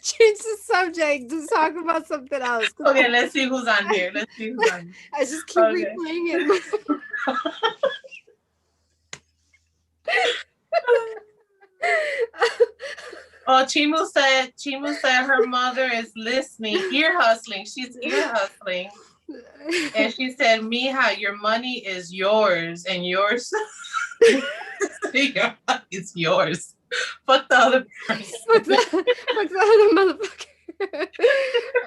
Change the subject. Just talk about something else. Okay, let's see who's on here. Let's see who's on here. I just keep replaying it. Oh, Chimu said her mother is listening, ear hustling. She's ear hustling. And she said, Mija, your money is yours and yours. Your money is yours. Fuck the other person. Fuck the other motherfucker.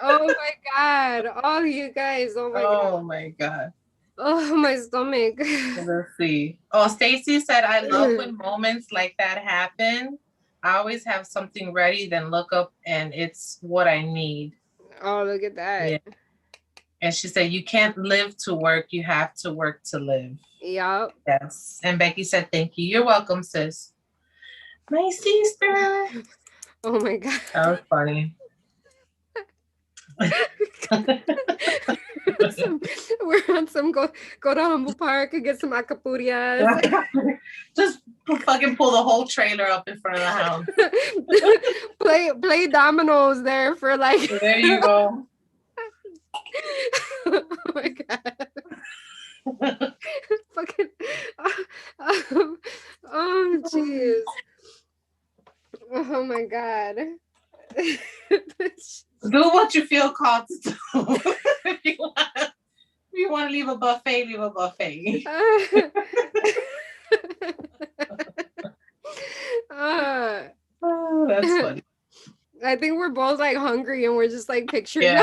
Oh my god. Oh, you guys. Oh my god. Oh my god. Oh, my stomach. Let's see. Oh, Stacy said, I love when moments like that happen. I always have something ready, then look up and it's what I need. Oh, look at that. Yeah. And she said, you can't live to work. You have to work to live. Yep. Yes. And Becky said, thank you. You're welcome, sis. My sister. Oh my god. That was funny. We're on some go to Humble Park and get some acapurias. Just fucking pull the whole trailer up in front of the house. play dominoes there for like. There you go. Oh my god. Fucking. Oh jeez. Oh my god. Do what you feel called to do. If you want to leave a buffet, leave a buffet. Oh, that's funny. I think we're both like hungry and we're just like picturing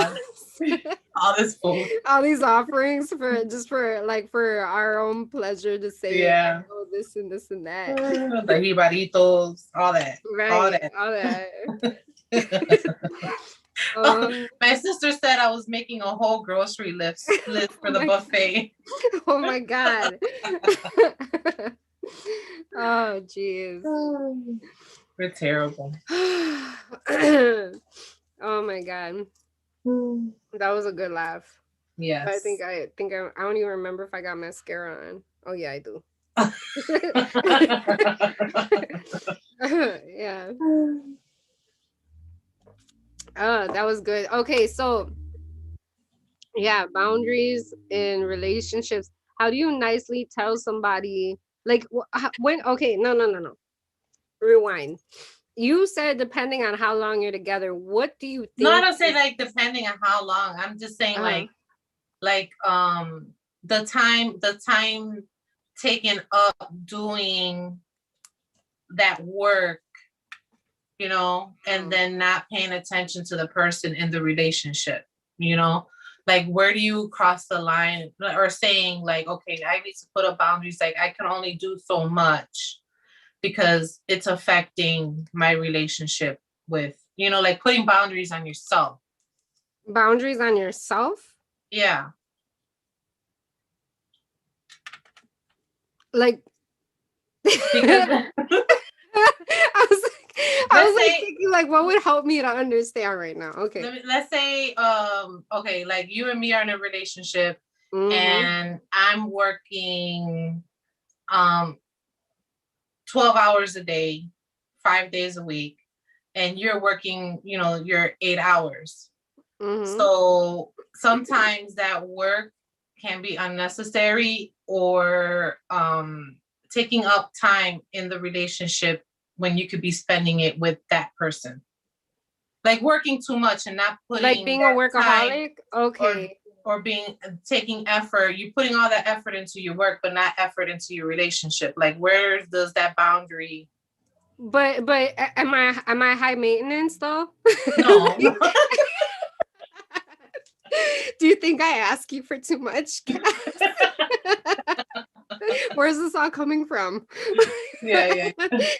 all this food, all these offerings for our own pleasure to say like, oh, this and this and that. The jibaritos, all that. Right. All that. My sister said I was making a whole grocery list for the buffet. Oh my god. Oh jeez. We're terrible. Oh my god. That was a good laugh. Yes. I think I don't even remember if I got mascara on. Oh yeah, I do. Yeah. Oh, that was good. Okay, so yeah, boundaries in relationships. How do you nicely tell somebody like when? Okay, no. Rewind. You said depending on how long you're together. What do you think? No, I don't say like depending on how long. I'm just saying like the time taken up doing that work, you know, and then not paying attention to the person in the relationship, you know. Like, where do you cross the line, or saying like, okay, I need to put up boundaries. Like, I can only do so much because it's affecting my relationship with, like putting boundaries on yourself. Boundaries on yourself? Yeah. Like, Because I let's was like say, thinking like what would help me to understand right now. Okay. let's say, okay, like you and me are in a relationship, Mm-hmm. and I'm working 12 hours a day, 5 days a week, and you're working, your 8 hours. Mm-hmm. So sometimes that work can be unnecessary, or taking up time in the relationship when you could be spending it with that person. Like working too much and not Like putting being a that time, workaholic? or Okay. taking effort. You're putting all that effort into your work, but not effort into your relationship. Like, where does that boundary? But am I high maintenance though? No. Do you think I ask you for too much, Cass? Where's this all coming from? Yeah.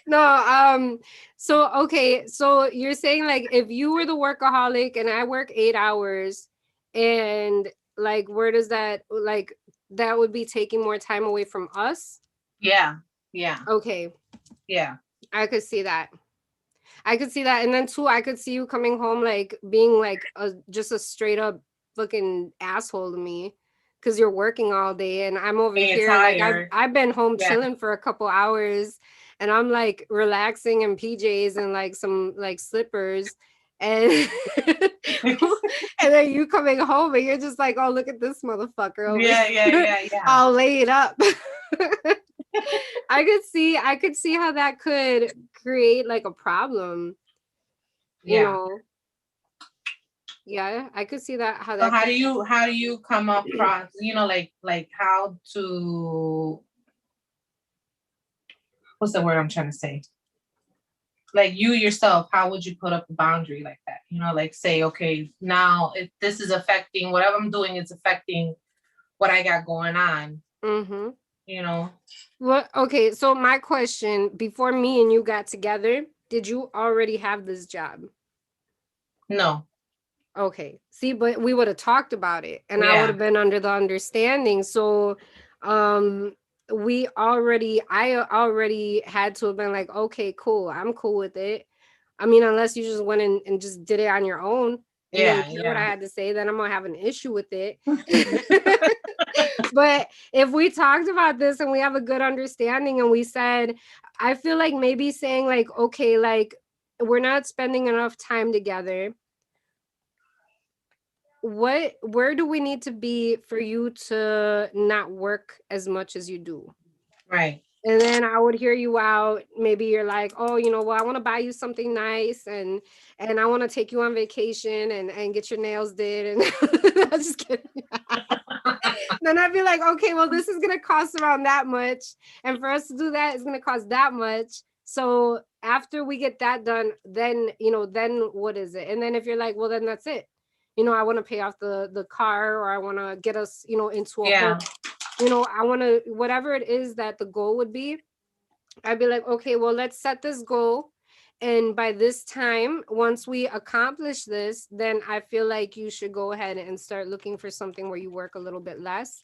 No, so okay, so you're saying like if you were the workaholic and I work 8 hours, and like where does that, like, that would be taking more time away from us? Yeah. Okay, Yeah. I could see that. I could see that. And then too, I could see you coming home like being like a just a straight up fucking asshole to me because you're working all day and I'm over And you're here like I've tired. I've been home Yeah. chilling for a couple hours and I'm like relaxing in PJs and like some like slippers and and then you coming home and you're just like, oh, look at this motherfucker over here. Yeah. I'll lay it up. I could see how that could create like a problem, you Yeah. know. Yeah, I could see that how So that how could. do you come across, like how to, what's the word I'm trying to say? Like, you yourself, how would you put up a boundary like that? Like, say, okay, now if this is affecting whatever I'm doing, is affecting what I got going on, Mm-hmm. you know? Well, okay, so my question, before me and you got together, did you already have this job? No. Okay. See, but we would have talked about it and I would Yeah. have been under the understanding. So um I already had to have been like, okay, cool. I'm cool with it. I mean, unless you just went in and just did it on your own and didn't care what I Yeah. had to say, then I'm gonna have an issue with it. But if we talked about this and we have a good understanding and we said, I feel like maybe saying like, okay, like we're not spending enough time together, where do we need to be for you to not work as much as you do? Right. And then I would hear you out. Maybe you're like, oh, well, I want to buy you something nice and I want to take you on vacation and get your nails did. And I'm just kidding. Then I'd be like, okay, well, this is gonna cost around that much. And for us to do that, it's gonna cost that much. So after we get that done, then then what is it? And then if you're like, well, then that's it. I want to pay off the car, or I want to get us, into a home. Yeah. I want to, whatever it is that the goal would be. I'd be like, okay, well, let's set this goal. And by this time, once we accomplish this, then I feel like you should go ahead and start looking for something where you work a little bit less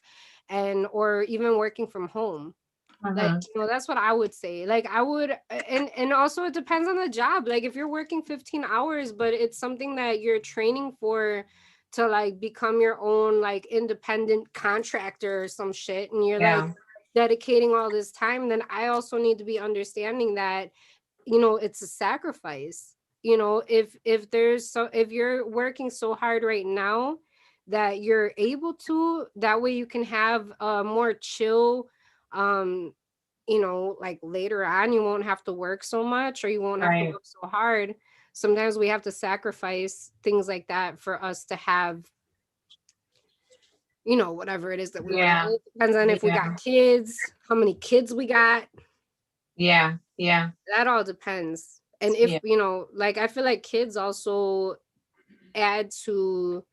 and or even working from home. Like, Uh-huh. that's what I would say. Like I would, and also it depends on the job. Like if you're working 15 hours, but it's something that you're training for to like become your own like independent contractor or some shit, and you're like Yeah. dedicating all this time, then I also need to be understanding that, it's a sacrifice. If you're working so hard right now that you're able to, that way you can have a more chill, um like later on you won't have to work so much or you won't have to Right. work so hard. Sometimes we have to sacrifice things like that for us to have, whatever it is that we want. Yeah. It depends on if we got Yeah. kids, how many kids we got. Yeah. That all depends. And if, Yeah. like I feel like kids also add to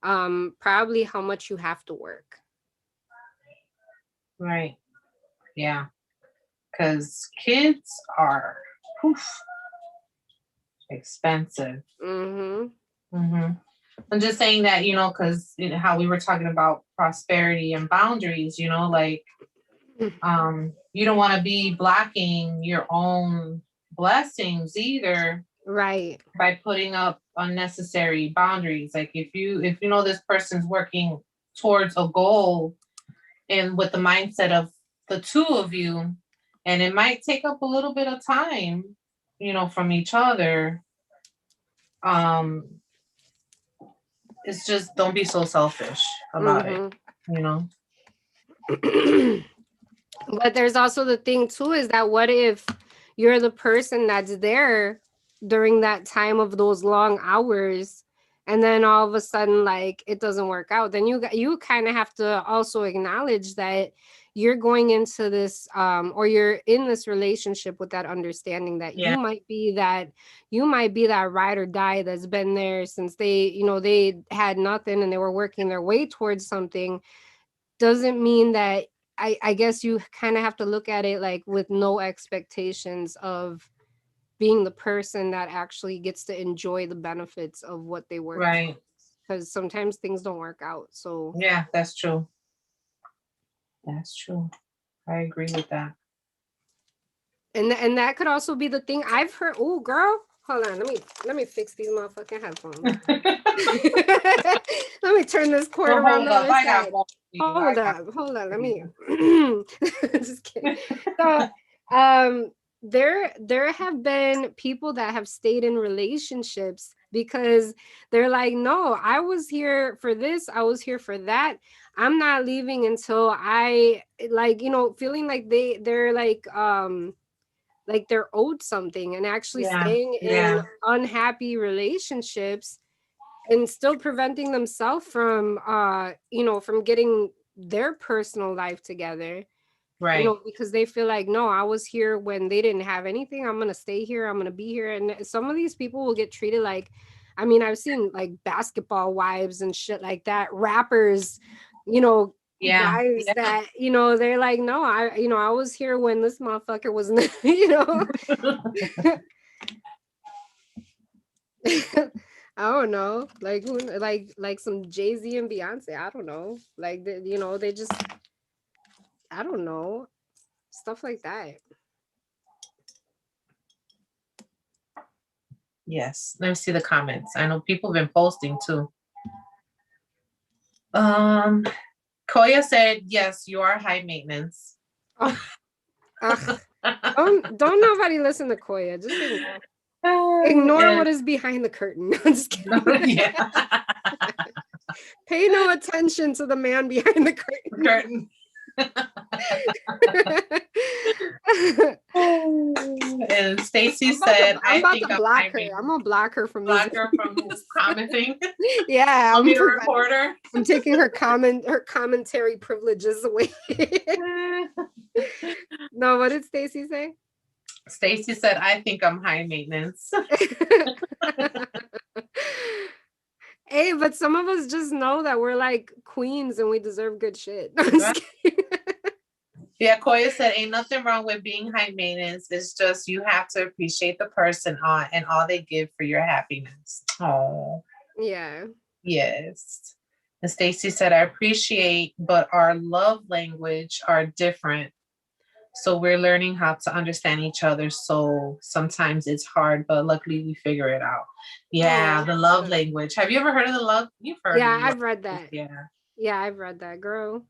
probably how much you have to work. Right. Yeah. Because kids are expensive. I'm just saying that, because how we were talking about prosperity and boundaries, like you don't want to be blocking your own blessings either. Right. By putting up unnecessary boundaries. Like if you know this person's working towards a goal and with the mindset of the two of you, and it might take up a little bit of time, from each other. It's just don't be so selfish about it, But there's also the thing too, is that what if you're the person that's there during that time of those long hours, and then all of a sudden, like, it doesn't work out? Then you kind of have to also acknowledge that you're going into this or you're in this relationship with that understanding that you might be that ride or die that's been there since they had nothing and they were working their way towards something. Doesn't mean that I guess you kind of have to look at it like with no expectations of being the person that actually gets to enjoy the benefits of what they work right, because sometimes things don't work out. So yeah, that's true. I agree with that. And that could also be the thing I've heard. Oh, girl, hold on, let me fix these motherfucking headphones. Let me turn this cord around the other side. Hold on, let me just kidding. So there have been people that have stayed in relationships because they're like, no, I was here for this, I was here for that, I'm not leaving until I, like, feeling like they're like they're owed something, and actually staying in unhappy relationships and still preventing themselves from from getting their personal life together, right, because they feel like, no, I was here when they didn't have anything, I'm gonna stay here, I'm gonna be here. And some of these people will get treated like, I mean, I've seen like basketball wives and shit like that, rappers, guys that they're like, no, I was here when this motherfucker was I don't know, like who, like some Jay-Z and Beyonce, I don't know, like they just, I don't know, stuff like that. Yes, let me see the comments. I know people have been posting too. Koya said, yes, you are high maintenance. Don't nobody listen to Koya. Just ignore what is behind the curtain. I'm just kidding. Pay no attention to the man behind the curtain. And Stacy said, I'm about to block her. I'm gonna block her from commenting. Yeah, I'll be a reporter. I'm taking her commentary privileges away. No, what did Stacy say? Stacy said, I think I'm high maintenance. Hey, but some of us just know that we're like queens and we deserve good shit. Yeah, Koya said, ain't nothing wrong with being high maintenance. It's just you have to appreciate the person and all they give for your happiness. Oh. Yeah. Yes. And Stacy said, I appreciate, but our love language are different. So we're learning how to understand each other. So sometimes it's hard, but luckily we figure it out. Yeah, the love language. Have you ever heard of the love? You've heard. Yeah, I've read that. Yeah, I've read that, girl.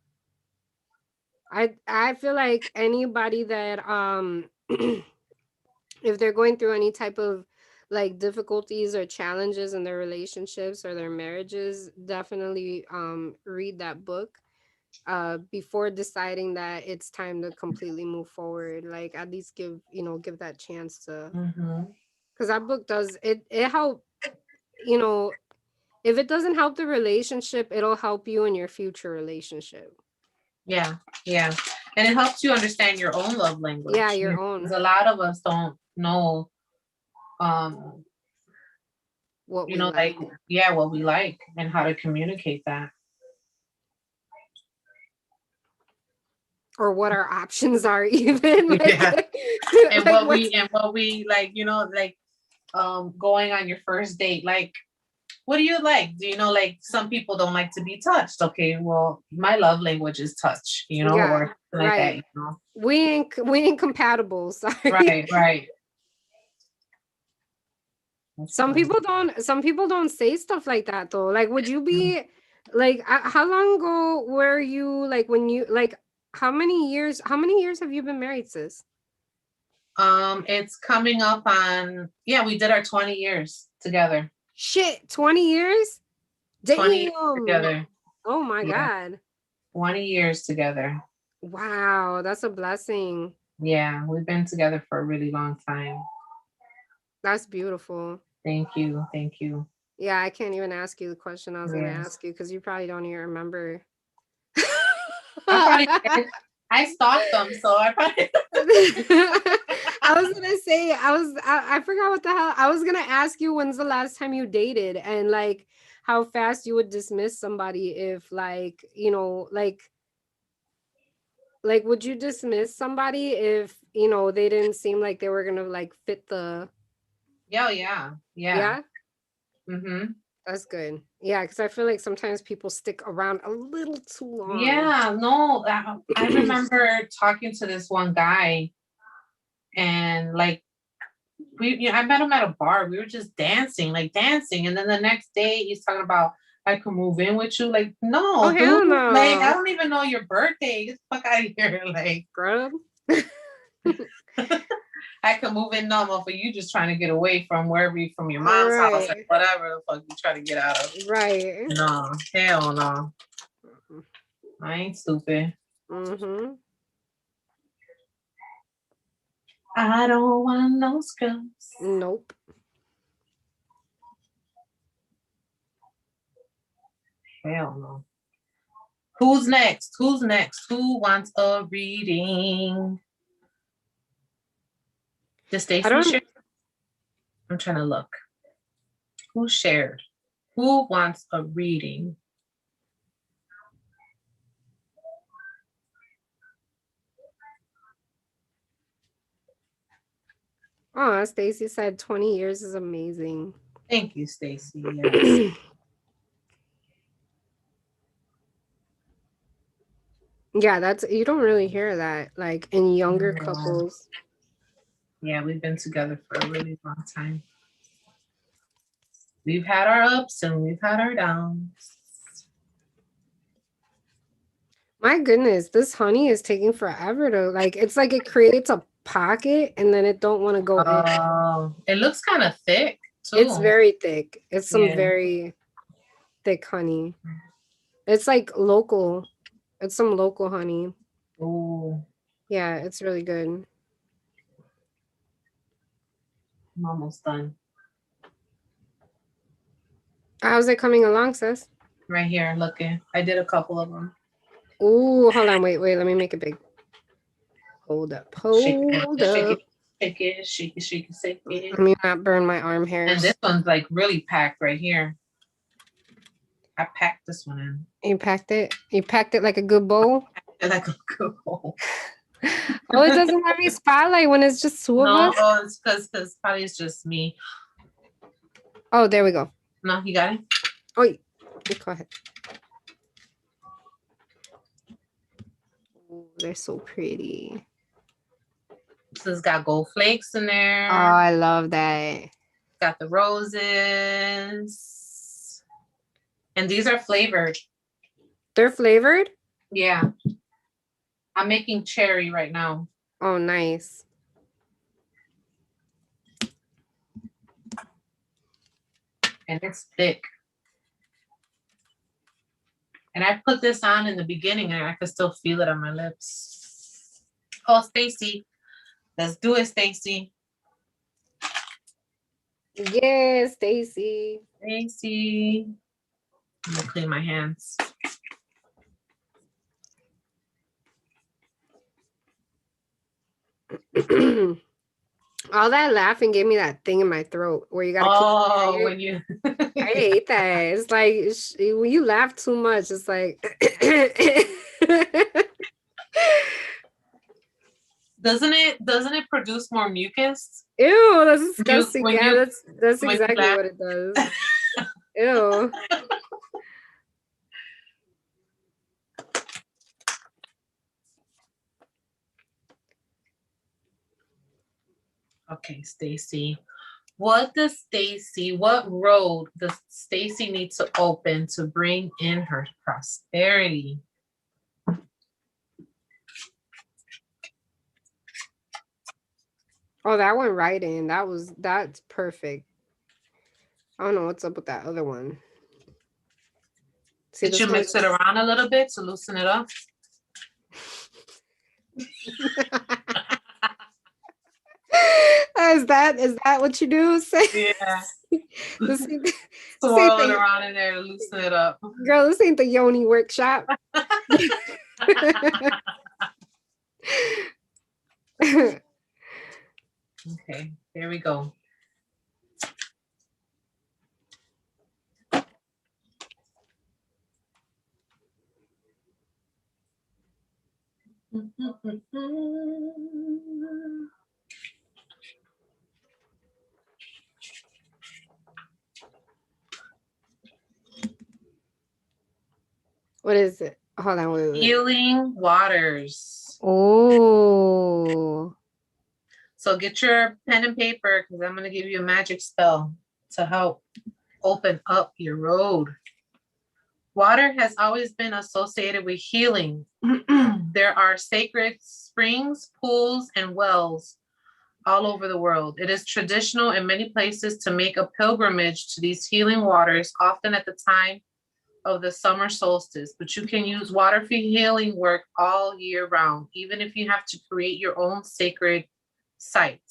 I feel like anybody that if they're going through any type of like difficulties or challenges in their relationships or their marriages, definitely read that book before deciding that it's time to completely move forward. Like at least give that chance to, because that book does it help, if it doesn't help the relationship, it'll help you in your future relationship. Yeah. And it helps you understand your own love language. Yeah, your own. Because a lot of us don't know what you we know, like. like, yeah, what we like and how to communicate that. Or what our options are even. Like, Yeah. And like what we like, you know, like going on your first date, like what do you like? Do you know, like some people don't like to be touched? Okay, well, my love language is touch, you know, yeah, or something like that, right. you know. We ain't compatible. Sorry. Right, right. That's Some funny. people don't say stuff like that though. Like, would you be like how long ago were you like when you like how many years have you been married, sis? It's coming up on, yeah, we did our 20 years together. Shit, 20 years? 20 years Damn. together. Oh my Yeah, God. 20 years together. Wow, that's a blessing. Yeah, we've been together for a really long time. That's beautiful. Thank you. Thank you. Yeah, I can't even ask you the question I was gonna Yes. ask you because you probably don't even remember. I probably did. I stalked them, so I probably I was gonna say, I forgot what the hell. I was gonna ask you when's the last time you dated and like how fast you would dismiss somebody if like, you know, like would you dismiss somebody if, you know, they didn't seem like they were gonna like fit the yeah, yeah, yeah. yeah? Mm-hmm. That's good. Yeah, because I feel like sometimes people stick around a little too long. Yeah, no, I remember talking to this one guy and like I met him at a bar. We were just dancing, like dancing. And then the next day he's talking about I could move in with you. Like, Oh no, hell dude. Like, I no, don't even know your birthday. Get the fuck out of here. Like, scrub. I could move in normal for you just trying to get away from wherever you from your mom's house or Right, whatever the fuck you try to get out of. right. No, hell no. I ain't stupid. Mm-hmm. I don't want no scrubs. Nope. Hell no. Who's next? Who's next? Who wants a reading? Did I Stacy don't. share? I'm trying to look. Who shared? Who wants a reading? Oh, Stacy said 20 years is amazing. Thank you, Stacy. Yes. Yeah, that's you don't really hear that like in younger No. couples. Yeah, we've been together for a really long time. We've had our ups and we've had our downs. My goodness, this honey is taking forever to like it's like it creates a pocket and then it don't want to go in. Oh, it looks kind of thick too. It's very thick. It's some Yeah. very thick honey. It's like local. It's some local honey. Ooh, Yeah, it's really good. I'm almost done. How's it coming along, sis? Right here, looking. I did a couple of them. Ooh, hold on, wait, let me make it big. Hold up, Shake hold it, up. shake it, shake it, shake it, shake it. Let me not burn my arm hairs. And this one's like really packed right here. I packed this one in. You packed it? You packed it like a good bowl? Like a good bowl. Oh, it doesn't have any spotlight when it's just two of us? No, it's because probably it's just me. Oh, there we go. No, you got it? Oh, go ahead. Ooh, they're so pretty. This has got gold flakes in there. Oh, I love that. Got the roses. And these are flavored. They're flavored? Yeah. I'm making cherry right now. Oh, nice. And it's thick. And I put this on in the beginning and I could still feel it on my lips. Oh, Stacy. Let's do it, Stacy. Yes, Stacy. Stacy. I'm gonna clean my hands. All that laughing gave me that thing in my throat where you gotta keep Oh, quiet. when you I hate that. It's like when you laugh too much, it's like doesn't it produce more mucus? ew, that's disgusting. When Yeah, you that's when you exactly laugh. what it does. Ew. Okay, Stacy. What road does Stacy need to open to bring in her prosperity? Oh, that went right in. That's perfect. I don't know what's up with that other one. See, Did you this one mix it around a little bit to loosen it up? Is that what you do? Say Yeah. this ain't, this ain't Swirl it the around in there to loosen it up. girl, this ain't the yoni workshop. Okay, here we go. What is it? Hold on, wait. Healing waters. Oh. So get your pen and paper because I'm going to give you a magic spell to help open up your road. Water has always been associated with healing. There are sacred springs, pools, and wells all over the world. It is traditional in many places to make a pilgrimage to these healing waters, often at the time of the summer solstice, but you can use water for healing work all year round, even if you have to create your own sacred site.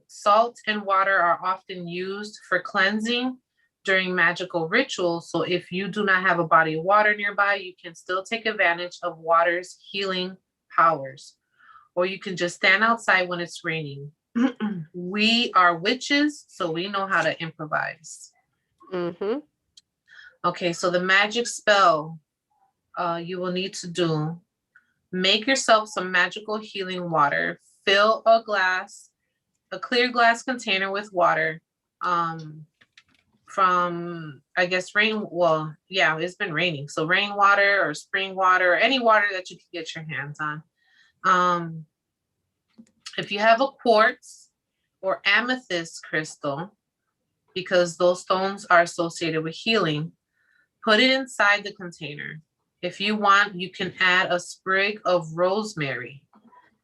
Salt and water are often used for cleansing during magical rituals. So if you do not have a body of water nearby, you can still take advantage of water's healing powers. Or you can just stand outside when it's raining. We are witches, so we know how to improvise. Mm-hmm. Okay, so the magic spell you will need to do, make yourself some magical healing water. Fill a clear glass container with water from, I guess, rain. Well, yeah, it's been raining. So rainwater or spring water or any water that you can get your hands on. If you have a quartz or amethyst crystal, because those stones are associated with healing, put it inside the container. If you want, you can add a sprig of rosemary.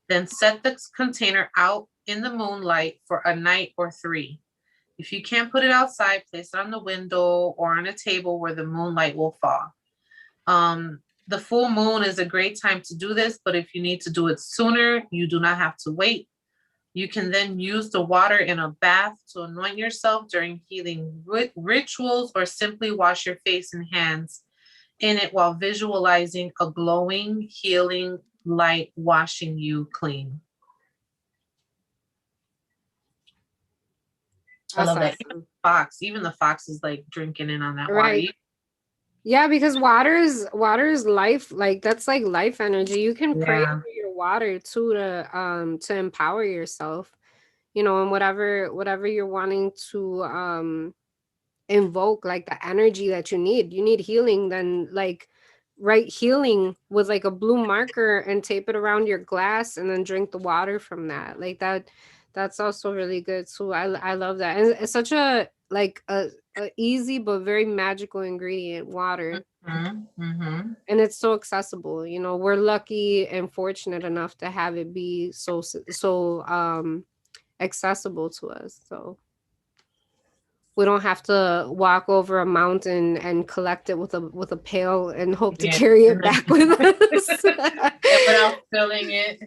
Then set the container out in the moonlight for a night or 3. If you can't put it outside, place it on the window or on a table where the moonlight will fall. The full moon is a great time to do this, but if you need to do it sooner, you do not have to wait. You can then use the water in a bath to anoint yourself during healing rituals, or simply wash your face and hands in it while visualizing a glowing, healing light washing you clean. I love that. Even the fox is like drinking in on that Right. water. Yeah, because water is life. Like that's like life energy. You can pray over your water too to empower yourself, and whatever you're wanting to invoke, like the energy that you need. You need healing, then like write healing with like a blue marker and tape it around your glass and then drink the water from that. Like that's also really good too. I love that. And it's such a like a easy but very magical ingredient, water. Mm-hmm. And it's so accessible. We're lucky and fortunate enough to have it be so accessible to us. So we don't have to walk over a mountain and collect it with a pail and hope to carry it back with us. Without spilling it.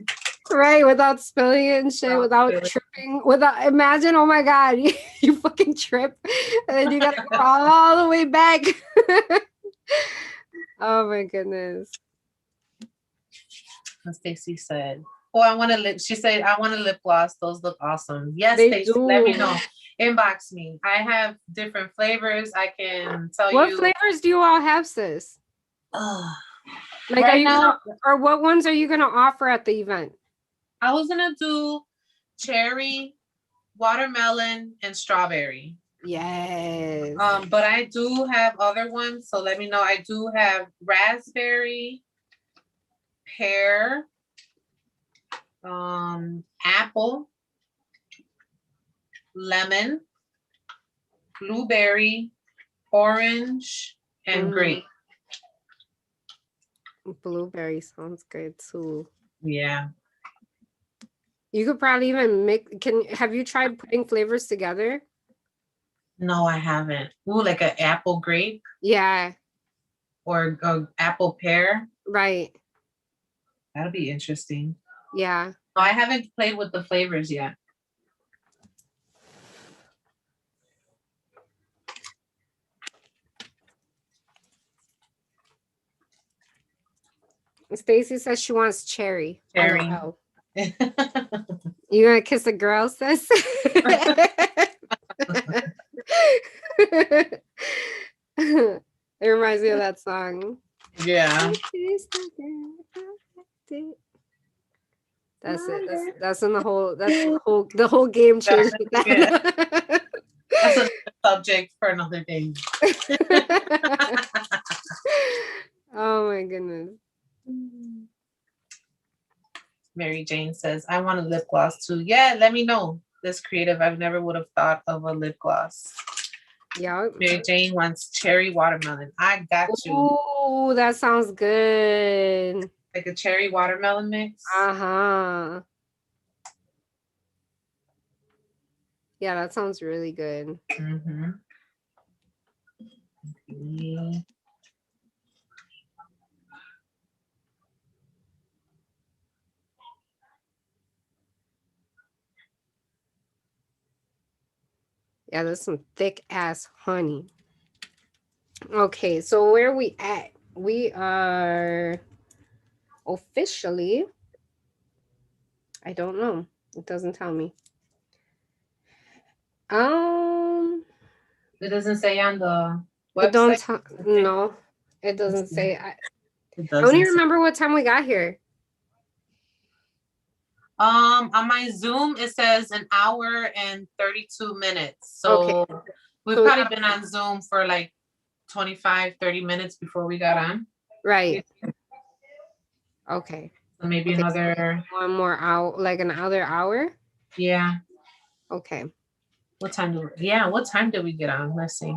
Right, without spilling it and shit, without tripping, imagine, oh my God, you fucking trip and then you gotta go all the way back. Oh my goodness. As Stacy said, Oh, I want to lip. She said, I want a lip gloss. Those look awesome. Yes, They Stacey, let me do. know. Inbox me. I have different flavors. I can tell What you. flavors do you all have, sis? Like, are Right you now, or what ones are you gonna offer at the event? I was gonna do cherry, watermelon, and strawberry. Yes. But I do have other ones, so let me know. I do have raspberry, pear, apple, lemon, blueberry, orange, and grape. Blueberry sounds good too. Yeah. You could probably even have you tried putting flavors together? No, I haven't. Ooh, like an apple grape Yeah, or apple pear. right. That'll be interesting. Yeah. No, I haven't played with the flavors yet. Stacy says she wants cherry. Cherry. LOL. You gonna kiss a girl, sis? It reminds me of that song. Yeah. That's it. That's in the whole. That's the whole game change. Yeah. That's a subject for another day. Oh my goodness. Mary Jane says, I want a lip gloss too. Yeah, let me know. This creative. I've never would have thought of a lip gloss. Yeah. Mary Jane wants cherry watermelon. I got you. Oh, that sounds good. Like a cherry watermelon mix. Uh-huh. Yeah, that sounds really good. Mm-hmm. Okay. Yeah, there's some thick ass honey. Okay, so where are we at? We are officially, I don't know. It doesn't tell me. It doesn't say on the It don't website. no, it doesn't say. It I doesn't don't even say. remember what time we got here. On my Zoom, it says an hour and 32 minutes. So Okay. we've So we probably got- been on Zoom for like 25, 30 minutes before we got on. Right. Okay. So maybe Okay, another, one more hour, like another hour. yeah. Okay. What time did we get on? Let's see.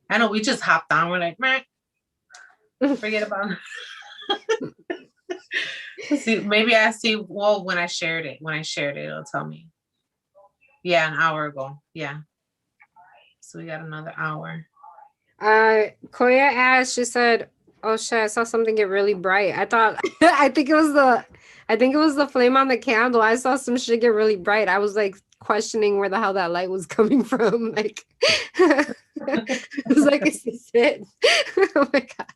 I know we just hopped on. We're like, meh, forget about it. Let's see, maybe I see. Well, when I shared it, it'll tell me. Yeah, an hour ago. Yeah. So we got another hour. Koya asked, she said, oh shit, I saw something get really bright. I thought I think it was the flame on the candle. I saw some shit get really bright. I was like questioning where the hell that light was coming from. Like it was like, is this it? Oh my god.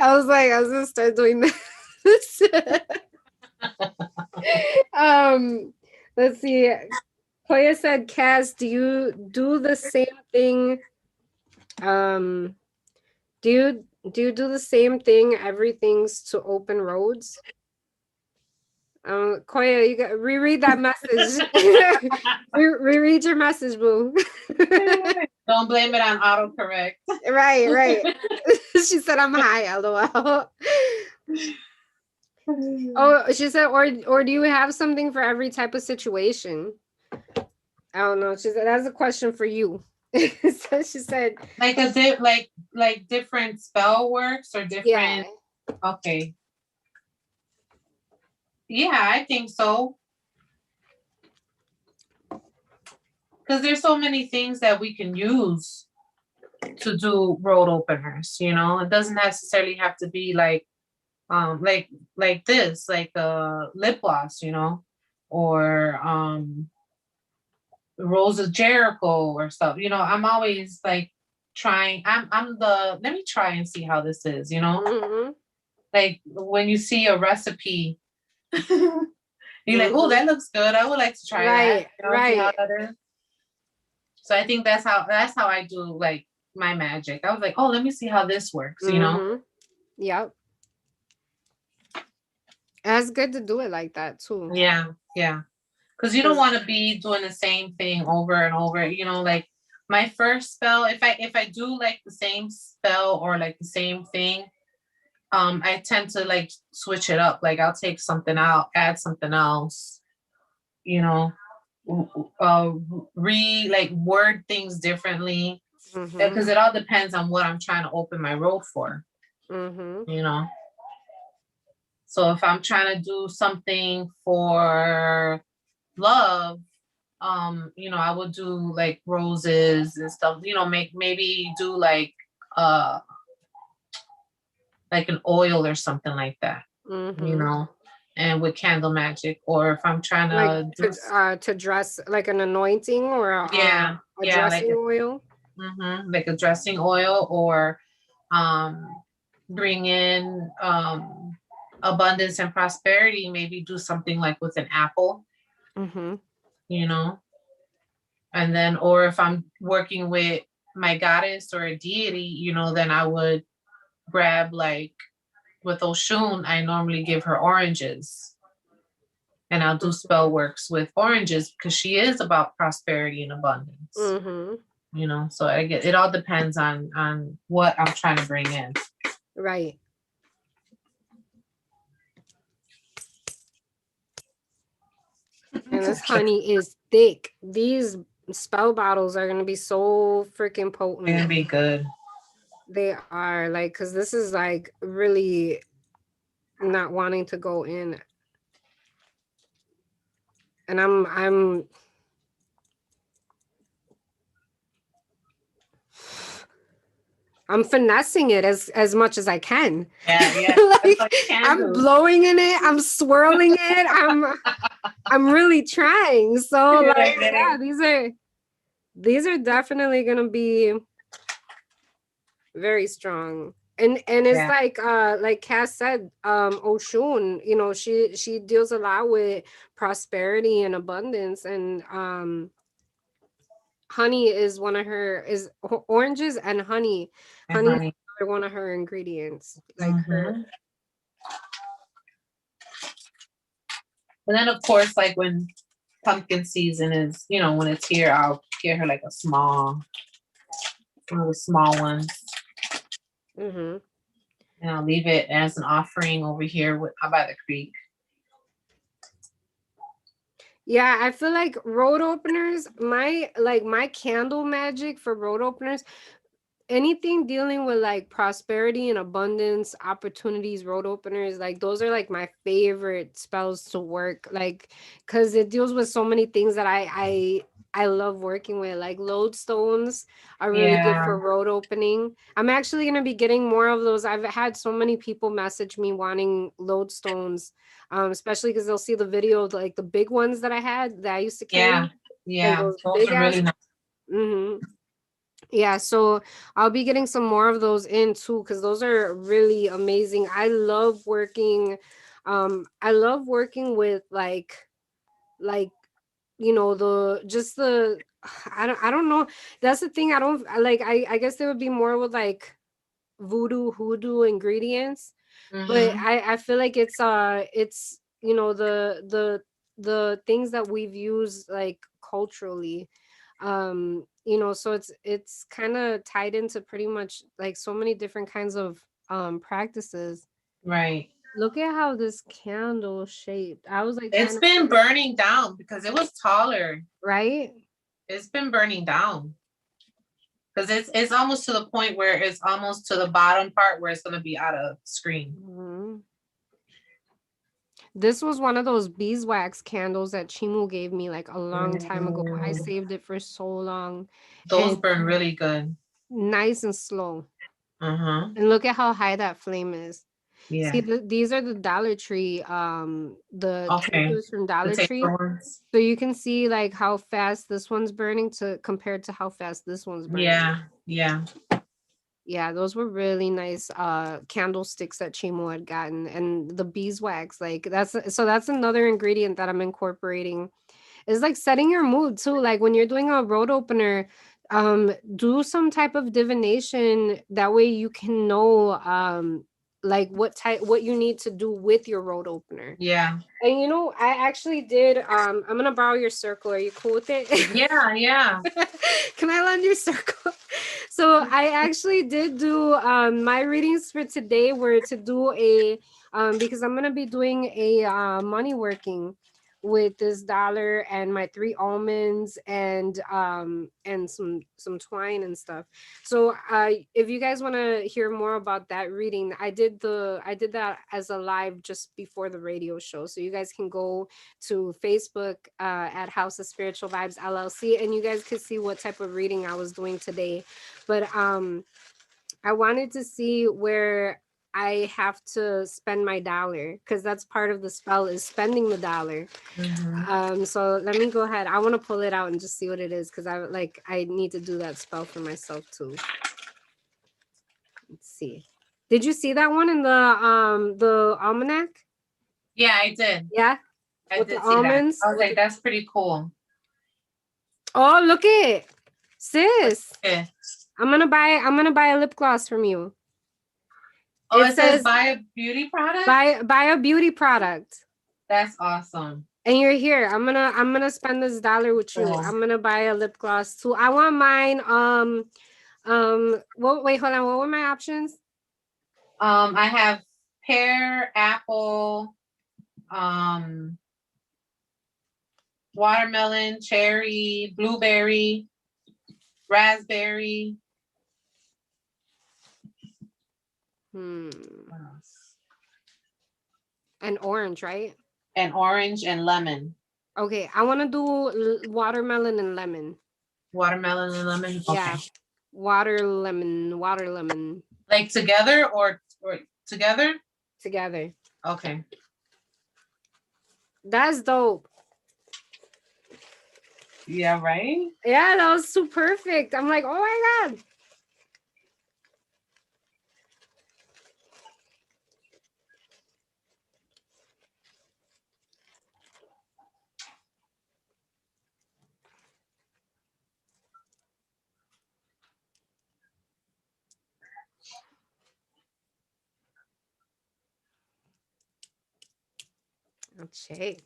I was gonna start doing this. Let's see. Koya said, Kaz, do you do the same thing? Do you do the same thing? Everything's to open roads. Koya, you got reread that message. Reread your message, boo. Don't blame it on autocorrect. Right. She said I'm high, lol. Oh, she said, or do you have something for every type of situation? I don't know. She said that's a question for you. So she said, Like like different spell works or different. yeah. Okay. Yeah, I think so. Because there's so many things that we can use to do road openers, you know. It doesn't necessarily have to be like this, like a lip gloss, you know, or Rose of Jericho or stuff. You know, I'm always like trying. I'm the let me try and see how this is, you know. Mm-hmm. like when you see a recipe, you're like, oh, that looks good. I would like to try that. See how that is. So I think that's how I do like my magic. I was like, oh, let me see how this works, Yep. That's good to do it like that too. Yeah. Because you don't want to be doing the same thing over and over. Like my first spell, if I do like the same spell or like the same thing, I tend to like switch it up. Like I'll take something out, add something else, word things differently, because it all depends on what I'm trying to open my road for. So if I'm trying to do something for love, I would do like roses and stuff, maybe do like an oil or something like that, and with candle magic. Or if I'm trying to dress like an anointing or a dressing oil. Like a dressing oil, or bring in abundance and prosperity, maybe do something like with an apple, and then, or if I'm working with my goddess or a deity, then I would grab, like with Oshun, I normally give her oranges, and I'll do spell works with oranges because she is about prosperity and abundance. So it all depends on what I'm trying to bring in. Right. And this honey is thick. These spell bottles are gonna be so freaking potent. They're gonna be good. They are, like, because this is like really not wanting to go in. And I'm finessing it as much as I can. Yeah. Like, I'm blowing in it. I'm swirling it. I'm really trying. So like, yeah, these are definitely gonna be very strong. And it's like Cass said, Oshun, she deals a lot with prosperity and abundance, and honey is one of her oranges and honey. Honey is one of her ingredients. Like her. And then of course, like when pumpkin season is, when it's here, I'll get her like one of the small ones. And I'll leave it as an offering over here by the creek. Yeah, I feel like road openers, my candle magic for road openers, anything dealing with like prosperity and abundance, opportunities, road openers, like those are like my favorite spells to work, like, because it deals with so many things that I love working with. Like lodestones are really good for road opening. I'm actually going to be getting more of those. I've had so many people message me wanting lodestones, especially because they'll see the video of like the big ones that I used to carry. Yeah, those are really nice. Yeah, so I'll be getting some more of those in too, because those are really amazing. I love working with like I don't know. That's the thing. I don't like, I guess there would be more with like voodoo hoodoo ingredients, but I feel like it's the things that we've used like culturally, so it's kind of tied into pretty much like so many different kinds of practices. Right. Look at how this candle shaped. I was like, it's been burning down because it was taller. Right? It's been burning down because it's almost to the point where it's almost to the bottom part where it's going to be out of screen. This was one of those beeswax candles that Chimu gave me like a long time ago. I saved it for so long. Those burn really good. Nice and slow. And look at how high that flame is. Yeah. See, these are the Dollar Tree, tapers from Dollar Tree. So you can see like how fast this one's burning compared to how fast this one's burning. Yeah. Yeah, those were really nice candlesticks that Chimo had gotten, and the beeswax. Like that's another ingredient that I'm incorporating. It's like setting your mood too. Like when you're doing a road opener, do some type of divination. That way you can know like what you need to do with your road opener. Yeah. And I actually did I'm gonna borrow your circle. Are you cool with it? Yeah, yeah. Can I lend your circle? So I actually did do my readings for today were to do a because I'm gonna be doing a money working with this dollar and my 3 almonds and some twine and stuff. So if you guys want to hear more about that reading, I did that as a live just before the radio show. So you guys can go to Facebook at House of Spiritual Vibes LLC, and you guys could see what type of reading I was doing today. But I wanted to see where I have to spend my dollar, because that's part of the spell is spending the dollar. So let me go ahead. I want to pull it out and just see what it is, because I need to do that spell for myself too. Let's see. Did you see that one in the almanac? Yeah, I did. Yeah. I With did the see that. almonds? I was like, that's pretty cool. Oh, look it. Sis. Yeah. I'm gonna buy a lip gloss from you. Oh, it says buy a beauty product? Buy a beauty product. That's awesome. And you're here. I'm gonna spend this dollar with you. I'm gonna buy a lip gloss too. I want mine. Wait, hold on. What were my options? I have pear, apple, watermelon, cherry, blueberry, raspberry. And orange, right? And orange and lemon. Okay, I want to do watermelon and lemon. Watermelon and lemon? Okay. Yeah. Water lemon. Like together or together? Together. Okay. That's dope. Yeah, right? Yeah, that was so perfect. I'm like, oh my God. Okay.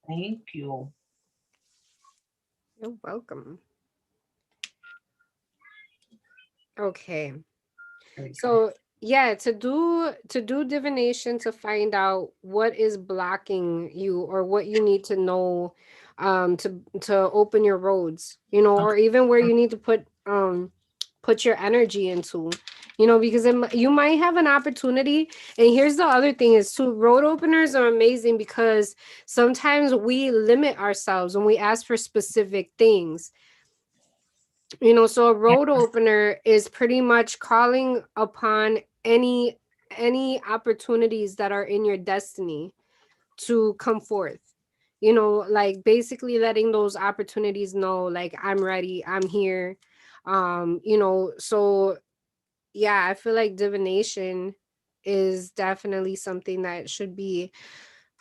Thank you. You're welcome. Okay. So yeah, to do divination to find out what is blocking you or what you need to know to open your roads, or even where you need to put your energy into, because you might have an opportunity. And here's the other thing is too, road openers are amazing because sometimes we limit ourselves when we ask for specific things. So a road opener is pretty much calling upon any opportunities that are in your destiny to come forth. Like basically letting those opportunities know, like, I'm ready, I'm here. So yeah, I feel like divination is definitely something that should be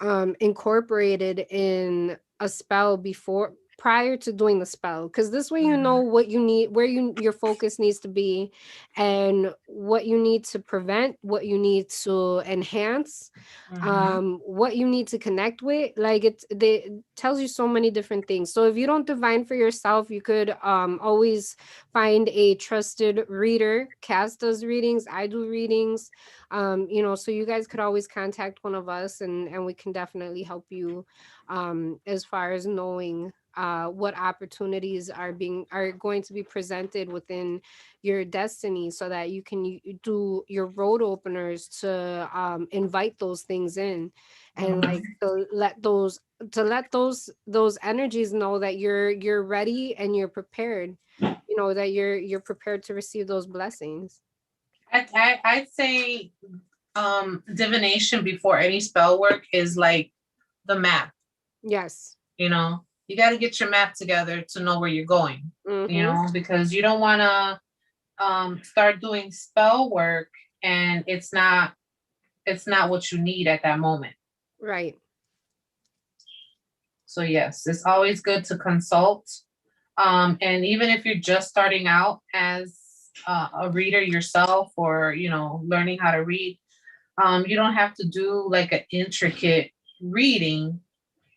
incorporated in a spell prior to doing the spell, because this way you know what you need, where your focus needs to be, and what you need to prevent, what you need to enhance, what you need to connect with. Like it tells you so many different things. So if you don't divine for yourself, you could always find a trusted reader. Cass does readings, I do readings, so you guys could always contact one of us, and we can definitely help you as far as knowing what opportunities are going to be presented within your destiny, so that you can do your road openers to invite those things in, and like to let those energies know that you're ready and you're prepared, that you're prepared to receive those blessings. I'd say divination before any spell work is like the map. Yes. You got to get your map together to know where you're going, because you don't want to start doing spell work and it's not what you need at that moment. Right. So yes, it's always good to consult. And even if you're just starting out as a reader yourself, or learning how to read, you don't have to do like an intricate reading.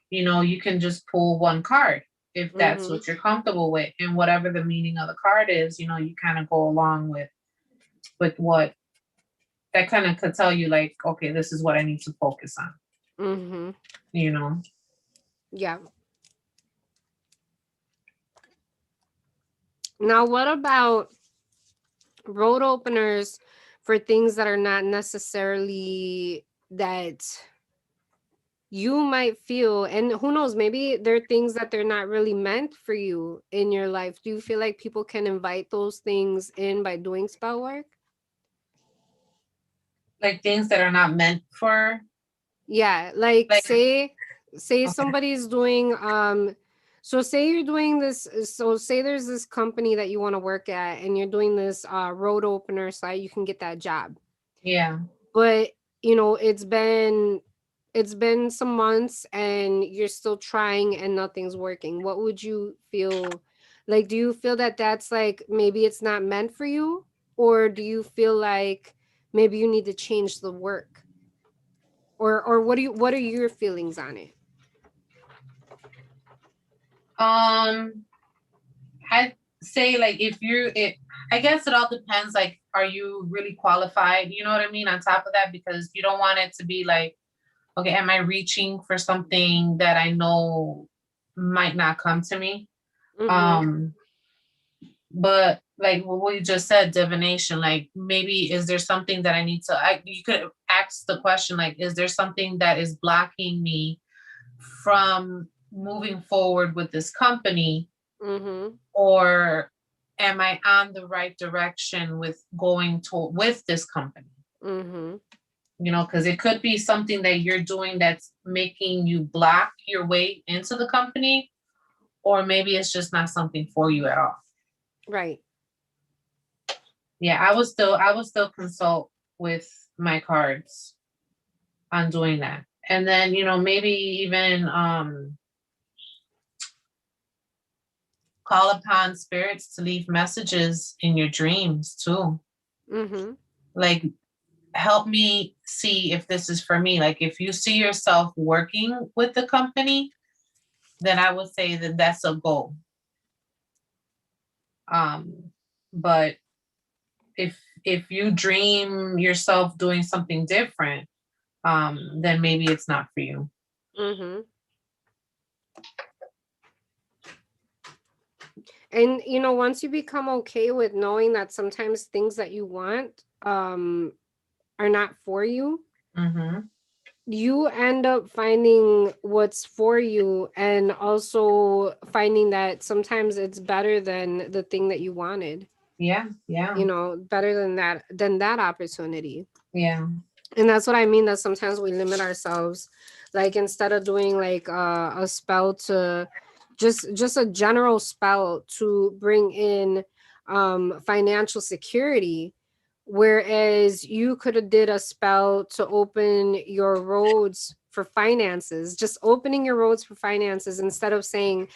You can just pull one card if that's Mm-hmm. what you're comfortable with, and whatever the meaning of the card is, you kind of go along with what that kind of could tell you, like, okay, this is what I need to focus on. Mm-hmm. Yeah. Now, what about road openers for things that are not necessarily that you might feel, and who knows, maybe there are things that they're not really meant for you in your life. Do you feel like people can invite those things in by doing spell work? Like things that are not meant for, Yeah, like like, say okay. somebody's doing so say you're doing this, so say there's this company that you want to work at and you're doing this road opener so that you can get that job. Yeah. But it's been some months and you're still trying and nothing's working. What would you feel like? Do you feel that that's like maybe it's not meant for you, or do you feel like maybe you need to change the work, or what are your feelings on it? I'd say, like, I guess it all depends. Like, are you really qualified? You know what I mean? On top of that, because you don't want it to be like, okay, am I reaching for something that I know might not come to me? Mm-hmm. Um, but like what we just said, divination, like maybe is there something that I need to, you could ask the question, like, is there something that is blocking me from moving forward with this company? Mm-hmm. Or am I on the right direction with going to with this company? Mm-hmm. Because it could be something that you're doing that's making you block your way into the company, or maybe it's just not something for you at all. Right. Yeah, I will still consult with my cards on doing that. And then, maybe even call upon spirits to leave messages in your dreams too. Mm-hmm. Like, help me see if this is for me. Like, if you see yourself working with the company, then I would say that that's a goal. But if you dream yourself doing something different, then maybe it's not for you. Mm-hmm. And once you become okay with knowing that sometimes things that you want are not for you, Mm-hmm. you end up finding what's for you, and also finding that sometimes it's better than the thing that you wanted, Yeah, yeah, better than that opportunity. yeah. And that's what I mean, that sometimes we limit ourselves, like instead of doing like a spell to just a general spell to bring in financial security, whereas you could have did a spell to open your roads for finances, just opening your roads for finances instead of saying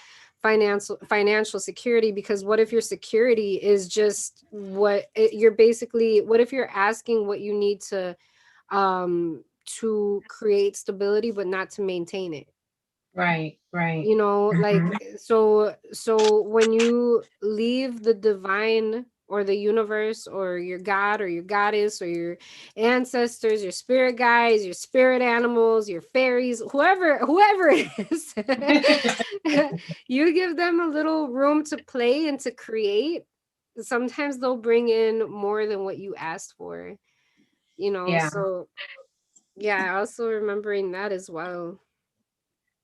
financial security. Because what if your security is just you're basically, what if you're asking what you need to create stability but not to maintain it? Right, right. Like, Mm-hmm. so when you leave the divine or the universe or your god or your goddess or your ancestors, your spirit guides, your spirit animals, your fairies, whoever it is, you give them a little room to play and to create. Sometimes they'll bring in more than what you asked for. Yeah, So yeah, also remembering that as well.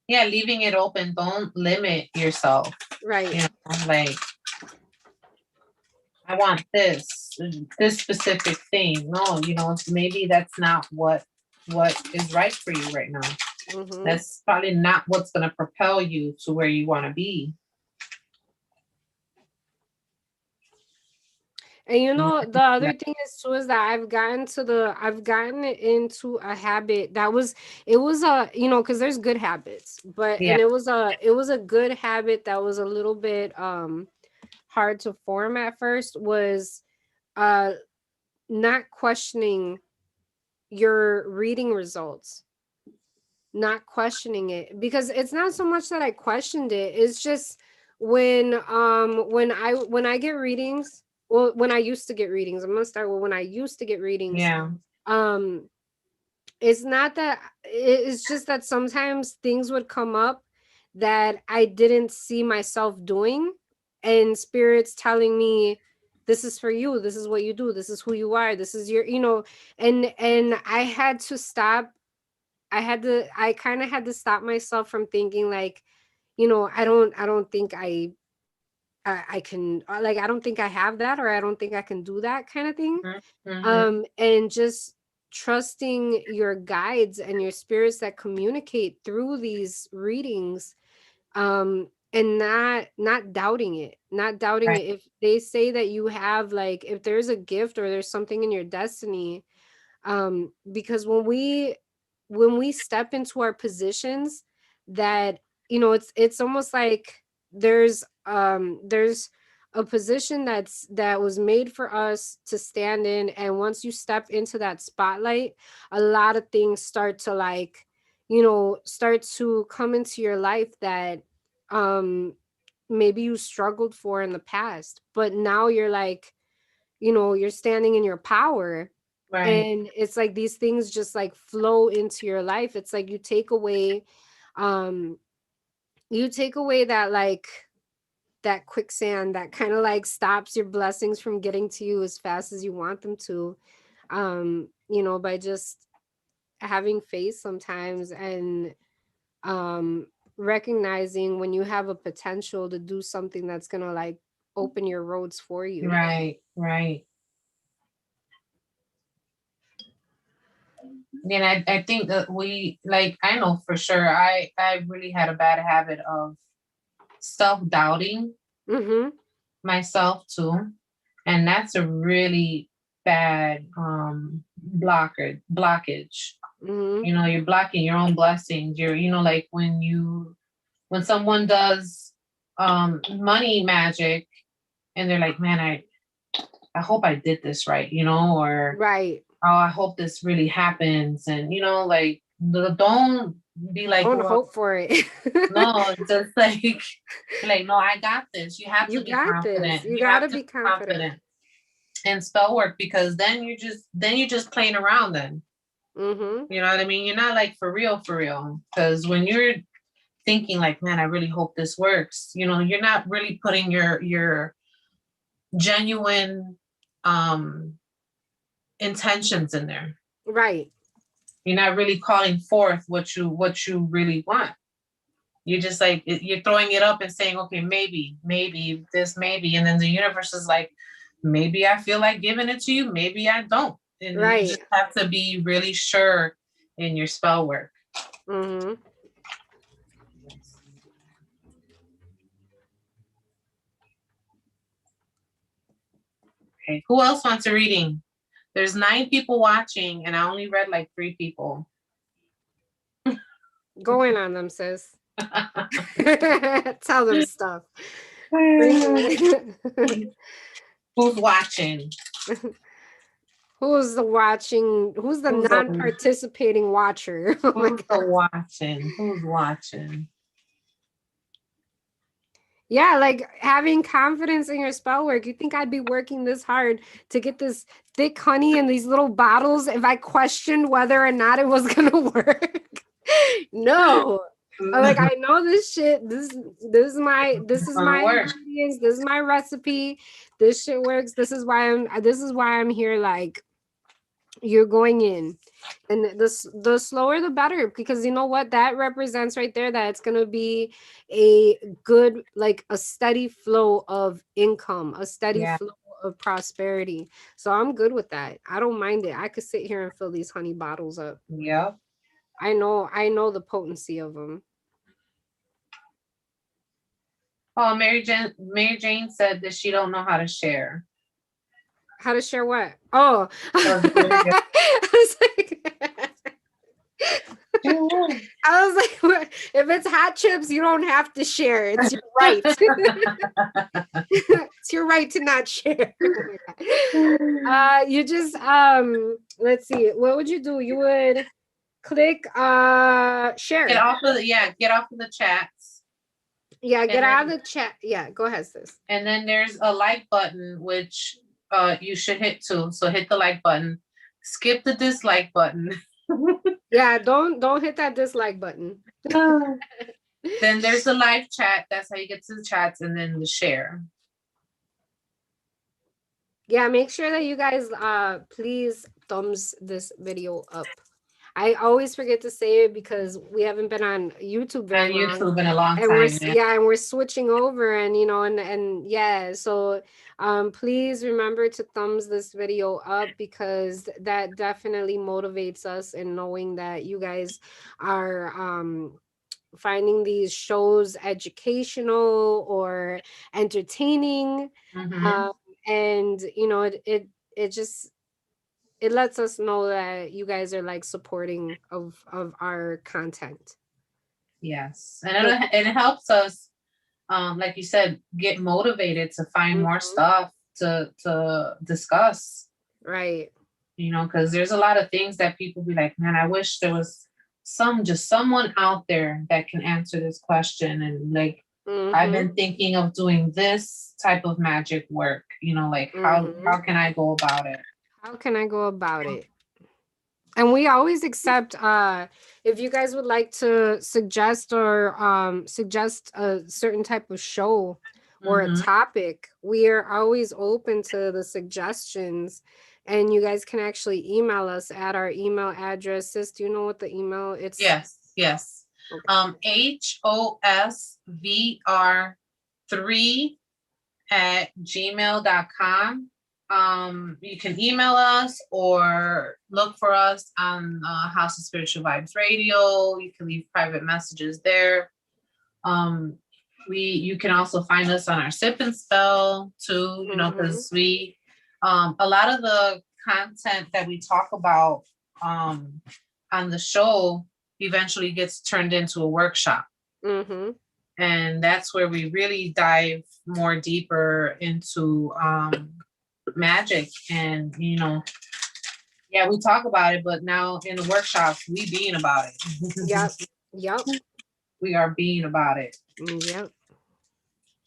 yeah. Leaving it open. Don't limit yourself. Right. Like, I want this specific thing. No, maybe that's not what is right for you right now. Mm-hmm. That's probably not what's going to propel you to where you want to be. And you know, the other thing is too is that I've gotten into a habit that was it was a because there's good habits, but Yeah. and it was a good habit that was a little bit hard to form at first was uh not questioning your reading results, not questioning it, because it's not so much that I questioned it, it's just when I get readings, well, when I used to get readings, I'm gonna start with when I used to get readings. Yeah. um it's not that it's just that sometimes things would come up that I didn't see myself doing, and spirits telling me, this is for you, this is what you do, this is who you are, this is your, and I had to stop. I kind of had to stop myself from thinking like, I don't think I can, like, I don't think I have that, or I don't think I can do that kind of thing. Mm-hmm. And just trusting your guides and your spirits that communicate through these readings, and not doubting it, Right. if they say that you have, like, if there's a gift or there's something in your destiny. Because when we step into our positions, that, it's almost like there's a position that was made for us to stand in, and once you step into that spotlight, a lot of things start to, like, start to come into your life that um maybe you struggled for in the past, but now you're like, you're standing in your power. Right. And it's like these things just like flow into your life. It's like um you take away that, like, that quicksand that kind of like stops your blessings from getting to you as fast as you want them to, by just having faith sometimes, and um recognizing when you have a potential to do something that's gonna, like, open your roads for you. Right. Right. And I think that we, like, I know for sure I really had a bad habit of self-doubting Mm-hmm. myself too. And that's a really bad blockage. Mm-hmm. You're blocking your own blessings. You're, like when someone does money magic and they're like, man, I hope I did this right, or Right. oh, I hope this really happens. And like don't be like, Don't well, hope for it. no, just like, no, I got this. You have to You be got this. confident. You You have gotta to be be confident. confident in spell work, because then you're just playing around then. Mm-hmm. You know what I mean? You're not like for real, for real. Because when you're thinking like, man, I really hope this works, you're not really putting your genuine um intentions in there. Right. You're not really calling forth what you really want. You're just like you're throwing it up and saying, okay, maybe this, maybe, and then the universe is like, maybe I feel like giving it to you, maybe I don't, and you Right. just have to be really sure in your spell work. Mm-hmm. Okay, who else wants a reading? There's 9 people watching, and I only read like 3 people. Go in on them, sis. Tell them stuff. Bring it. Who's watching? Who's the watching? Who's the Who's the non-participating watcher? Oh my who's the god. watching? Who's watching? Yeah, like having confidence in your spell work. You think I'd be working this hard to get this thick honey in these little bottles if I questioned whether or not it was gonna work? No. I'm like, I know this shit. This is Gonna my work. ingredients. This is my recipe. This shit works. This is why I'm here. Like, you're going in, and the slower the better, because you know what that represents right there, that it's going to be a good, like, a steady flow of income, a steady Yeah. flow of prosperity. So I'm good with that. I don't mind it. I could sit here and fill these honey bottles up. Yep. I know the potency of them. Oh, Mary Jane said that she don't know how to share. How to share what? Oh, Oh, there you go. I was like, I was like, if it's hot chips, you don't have to share. It's your right. It's your right to not share. You just let's see. What would you do? You would click share. Get off of the chats. Yeah, get and out of then- the chat. Yeah, go ahead, sis. And then there's a like button, which you should hit too. So hit the like button. Skip the dislike button. Yeah, don't hit that dislike button. Then there's the live chat. That's how you get to the chats, and then the share. Yeah, make sure that you guys please thumbs this video up. I always forget to say it because we haven't been on YouTube very long. YouTube in a long And time. and we're switching over, and you know, and yeah, so please remember to thumbs this video up, because that definitely motivates us in knowing that you guys are finding these shows educational or entertaining. Mhm. And you know, it just, it lets us know that you guys are like supporting of our content. Yes, and it helps us, like you said, get motivated to find more stuff to discuss. Right. You know, because there's a lot of things that people be like, man, I wish there was someone out there that can answer this question. And like, I've been thinking of doing this type of magic work. You know, like how can I go about it? How can I go about it? And we always accept if you guys would like to suggest or suggest a certain type of show or a topic, we are always open to the suggestions. And you guys can actually email us at our email address. Sis, do you know what the email it's? Yes. Okay. HOSVR3@gmail.com. You can email us or look for us on House of Spiritual Vibes Radio. You can leave private messages there. You can also find us on our Sip and Spell too, you know, because we a lot of the content that we talk about on the show eventually gets turned into a workshop. And that's where we really dive more deeper into magic. And you know, yeah, we talk about it, but now in the workshops we being about it. Yep. We are being about it. Yep.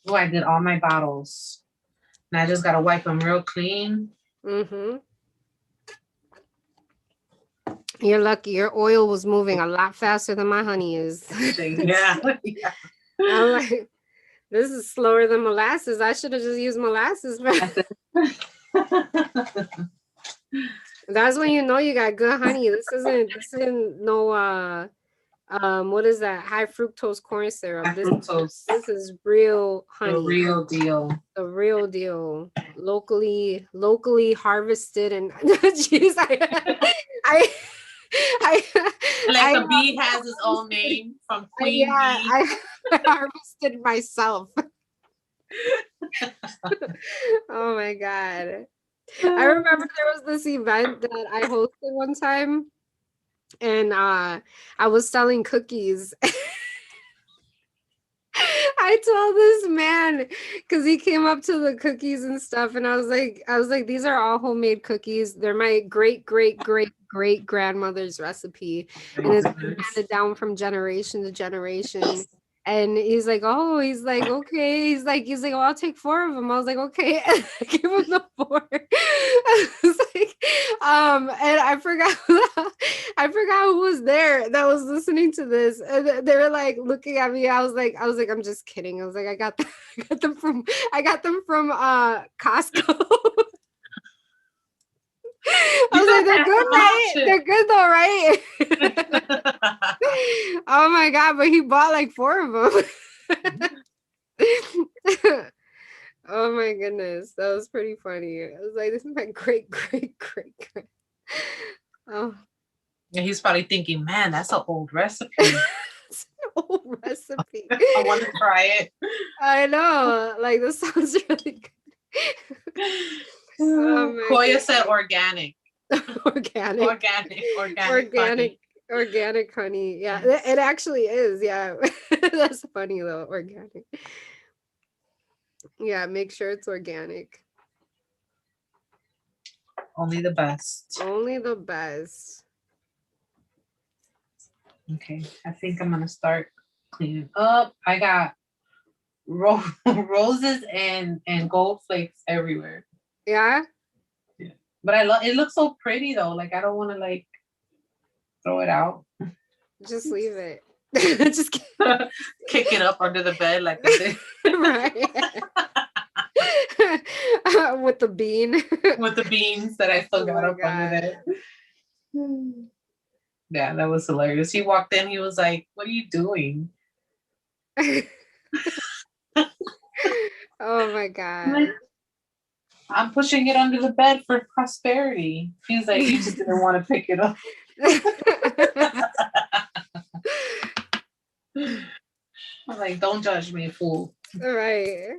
Oh, I did all my bottles and I just gotta wipe them real clean. You're lucky. Your oil was moving a lot faster than my honey is. Yeah. I'm like, this is slower than molasses. I should have just used molasses. That's when you know you got good honey. This isn't no what is that? High fructose corn syrup. This is real honey. The real deal. The real deal. Locally harvested. And jeez, I like the bee has its own name from Queen Bee. I harvested myself. Oh my God. I remember there was this event that I hosted one time, and I was selling cookies. I told this man, because he came up to the cookies and stuff, and I was like, these are all homemade cookies. They're my great grandmother's recipe, and it's been handed down from generation to generation. And he's like, okay. He's like, well, I'll take 4 of them. I was like, okay. And I gave him the 4. I was like, and I forgot who was there that was listening to this. And they were like looking at me. I was like, I'm just kidding. I was like, I got them from Costco. I was like, they're good, right? They're good though, right? Oh my God, but he bought like 4 of them. Oh my goodness, that was pretty funny. I was like, this is my great. Oh. Yeah, he's probably thinking, man, that's an old recipe. It's an old recipe. I want to try it. I know, like this sounds really good. Oh my Koya said goodness. organic. Organic. Organic honey. Organic honey. Yeah, Yes. it actually is. Yeah. That's funny though. Organic. Yeah, make sure it's organic. Only the best. Only the best. Okay, I think I'm gonna start cleaning up. I got roses and gold flakes everywhere. Yeah, But I love it. Looks so pretty though. Like I don't want to like throw it out, just leave it. Just kick it up under the bed like I did right. With the bean. with the beans that I still Oh got my up under God. there. Yeah, that was hilarious. He walked in. He was like, "What are you doing?" Oh my God. I'm pushing it under the bed for prosperity. He's like, "You just didn't want to pick it up." I'm like, "Don't judge me, fool." Right.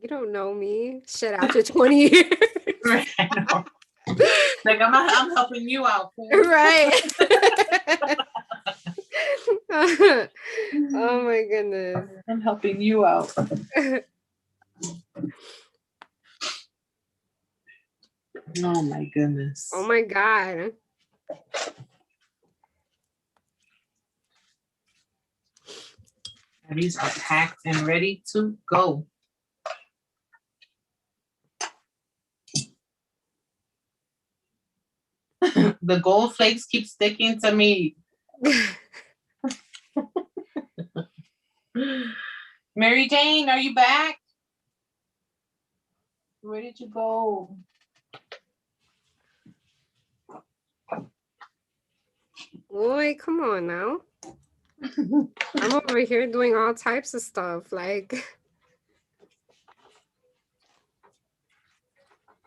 You don't know me. Shit, after 20 years. Right, I know. Like I'm helping you out, fool. Right. Oh my goodness. I'm helping you out. Oh my goodness. Oh my God. These are packed and ready to go. The gold flakes keep sticking to me. Mary Jane, are you back? Where did you go? Boy, come on now. I'm over here doing all types of stuff. Like,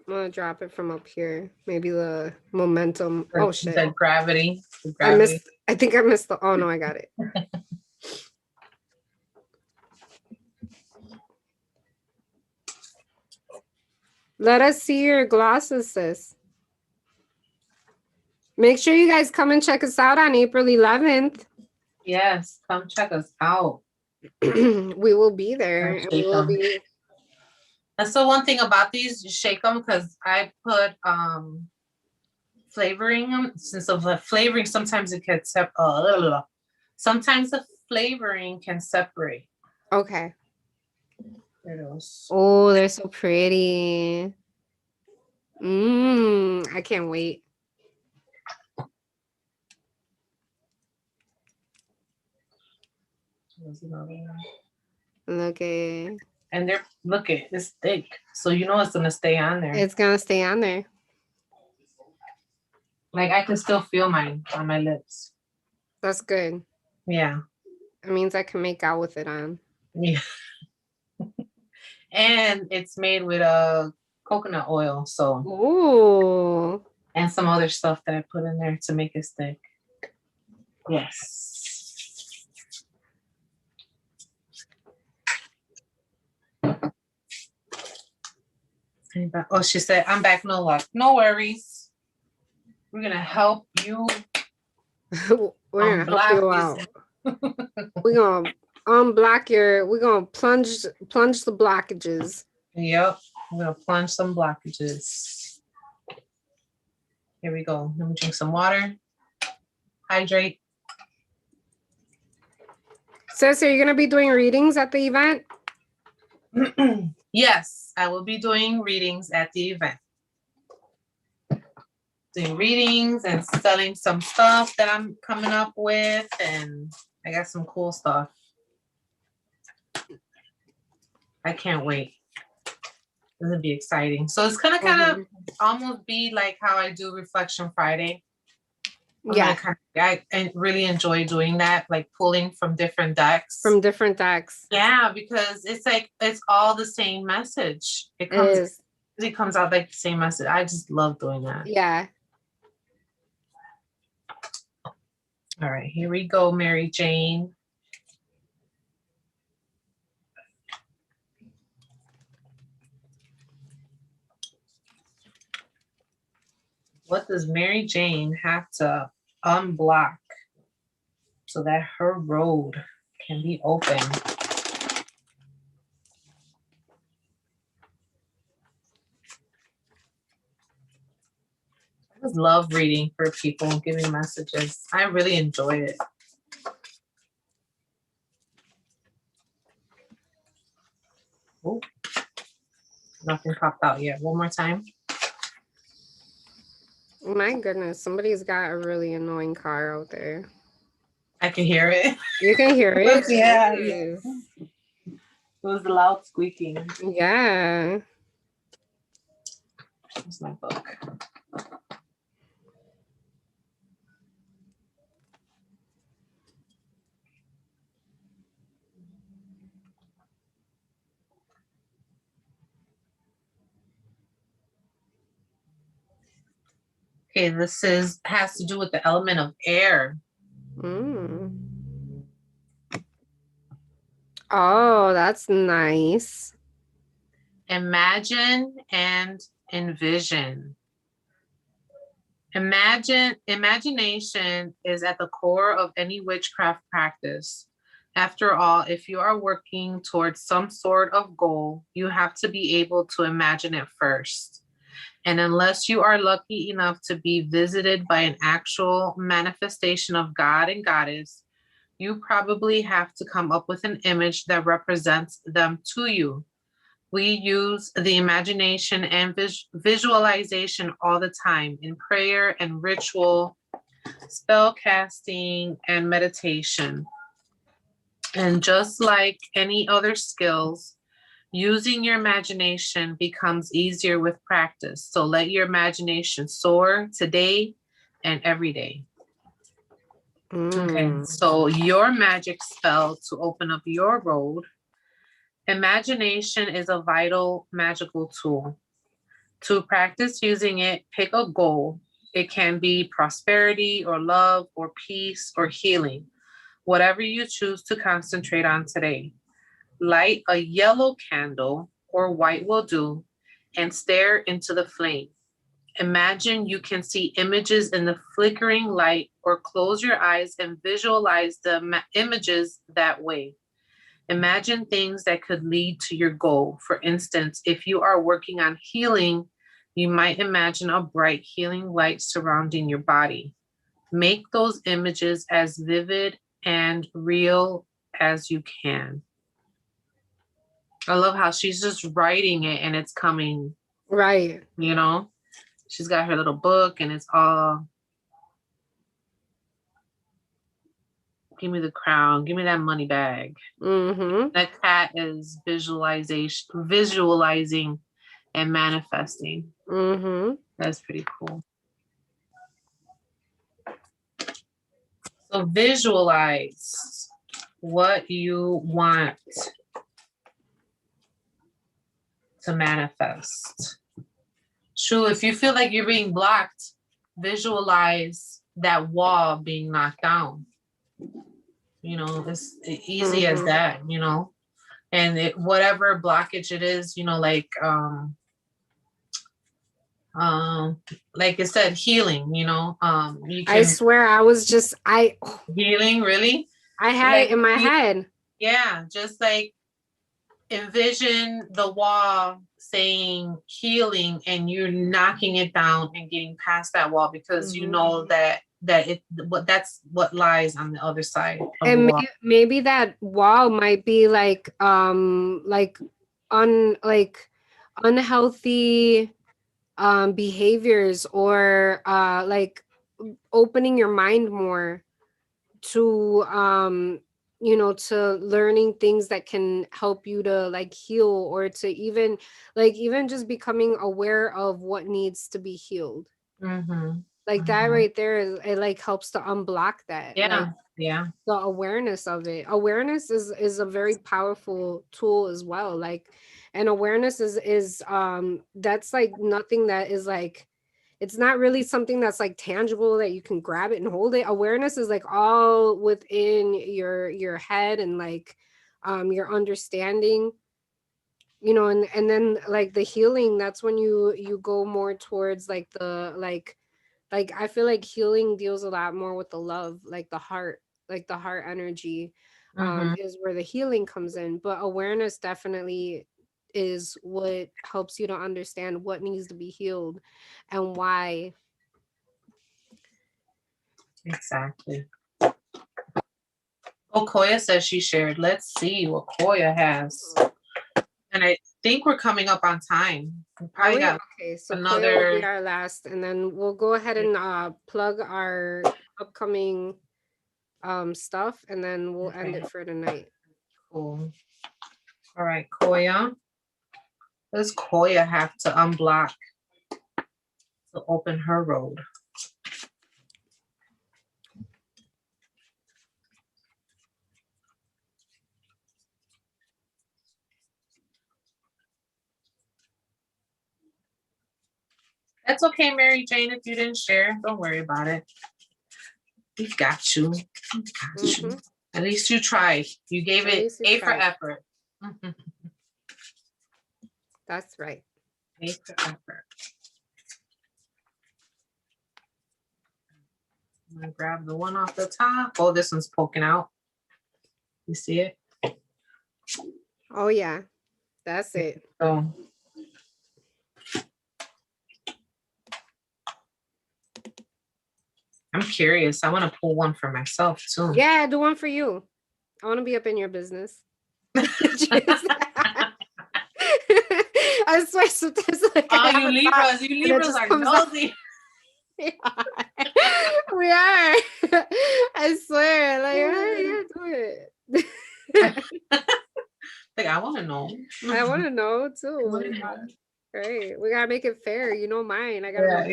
I'm gonna drop it from up here. Maybe the momentum. Oh shit. The gravity. The I gravity. missed. I think I missed the. Oh no, I got it. Let us see your glosses, sis. Make sure you guys come and check us out on April 11th. Yes, come check us out. We will be there. And we Shake will 'em. be. That's the one thing about these, you shake them because I put flavoring them. Since of the flavoring, sometimes it can sometimes the flavoring can separate. Okay. There it is. Oh, they're so pretty. I can't wait. Look at And they're look at it's thick, so you know it's gonna stay on there. it's gonna stay on there. Like I can still feel mine on my lips. That's good. Yeah. It means I can make out with it on. Yeah. And it's made with coconut oil, so Ooh. and some other stuff that I put in there to make it stick. Yes. Oh, she said, I'm back, no luck. No worries. We're gonna help you. We're gonna help you out. We're gonna unblock we're gonna plunge the blockages. Yep. I'm gonna plunge some blockages. Here we go. Let me drink some water. Hydrate. Sis, are you gonna be doing readings at the event? Yes, I will be doing readings at the event. Doing readings and selling some stuff that I'm coming up with, and I got some cool stuff. I can't wait. It's gonna be exciting. So it's gonna kind of almost be like how I do Reflection Friday. Yeah. I really enjoy doing that, like pulling from different decks. From different decks. Yeah, because it's like it's all the same message. It comes out like the same message. I just love doing that. Yeah. All right, here we go, Mary Jane. What does Mary Jane have to unblock so that her road can be open? I just love reading for people and giving messages. I really enjoy it. Oh, nothing popped out yet. One more time. My goodness, somebody's got a really annoying car out there. I can hear it. You can hear it? Yeah. Yes. It was the loud squeaking. Yeah. That's my book. Okay, this has to do with the element of air. Mm. Oh, that's nice. Imagine and envision. Imagination is at the core of any witchcraft practice. After all, if you are working towards some sort of goal, you have to be able to imagine it first. And unless you are lucky enough to be visited by an actual manifestation of God and Goddess, you probably have to come up with an image that represents them to you. We use the imagination and visualization all the time in prayer and ritual, spell casting, and meditation. And just like any other skills, using your imagination becomes easier with practice. So let your imagination soar today and every day. Okay, so your magic spell to open up your road. Imagination is a vital magical tool. To practice using it, pick a goal. It can be prosperity or love or peace or healing, whatever you choose to concentrate on today. Light a yellow candle or white will do and stare into the flame. Imagine you can see images in the flickering light, or close your eyes and visualize the images that way. Imagine things that could lead to your goal. For instance, if you are working on healing, you might imagine a bright healing light surrounding your body. Make those images as vivid and real as you can. I love how she's just writing it and it's coming. Right. You know, she's got her little book and it's all, give me the crown, give me that money bag. Mm-hmm. That cat is visualizing and manifesting. Mm-hmm. That's pretty cool. So visualize what you want to manifest. Shu, if you feel like you're being blocked, visualize that wall being knocked down. You know, it's easy as that, you know. And whatever blockage it is, you know, like I said, healing, you know, you can. I swear I was just Healing, really? I had it in my head. Yeah, just like envision the wall saying healing and you're knocking it down and getting past that wall because you know that's what lies on the other side of the And wall. maybe that wall might be like unhealthy behaviors, or like opening your mind more to to learning things that can help you to like heal, or to even just becoming aware of what needs to be healed. Like that right there it like helps to unblock that. Yeah. Like, the awareness of it. Awareness is a very powerful tool as well. Like, and awareness is that's like nothing that is like, it's not really something that's like tangible that you can grab it and hold it. Awareness is like all within your head and like your understanding, and then like the healing, that's when you go more towards like the Like I feel like healing deals a lot more with the love, like the heart energy Mm-hmm. is where the healing comes in. But awareness definitely is what helps you to understand what needs to be healed and why. Exactly. Oh, Koya says she shared. Let's see what Koya has. And I think we're coming up on time. We probably got Okay, so Koya will be another. our last, and then we'll go ahead and plug our upcoming stuff, and then we'll end it for tonight. Cool. All right, Koya. Does Koya have to unblock to open her road? That's okay, Mary Jane. If you didn't share, don't worry about it. We've got you. Mm-hmm. At least you tried. You gave it A for effort. That's right. A for effort. I'm gonna grab the one off the top. Oh, this one's poking out. You see it? Oh yeah, that's it. So I'm curious. I want to pull one for myself too. Yeah, do one for you. I want to be up in your business. I swear sometimes like you Libras are nosy. We are. I swear. Like, yeah, do it. Like, I want to know. I want to know too. Right. We gotta make it fair. You know mine. I gotta know.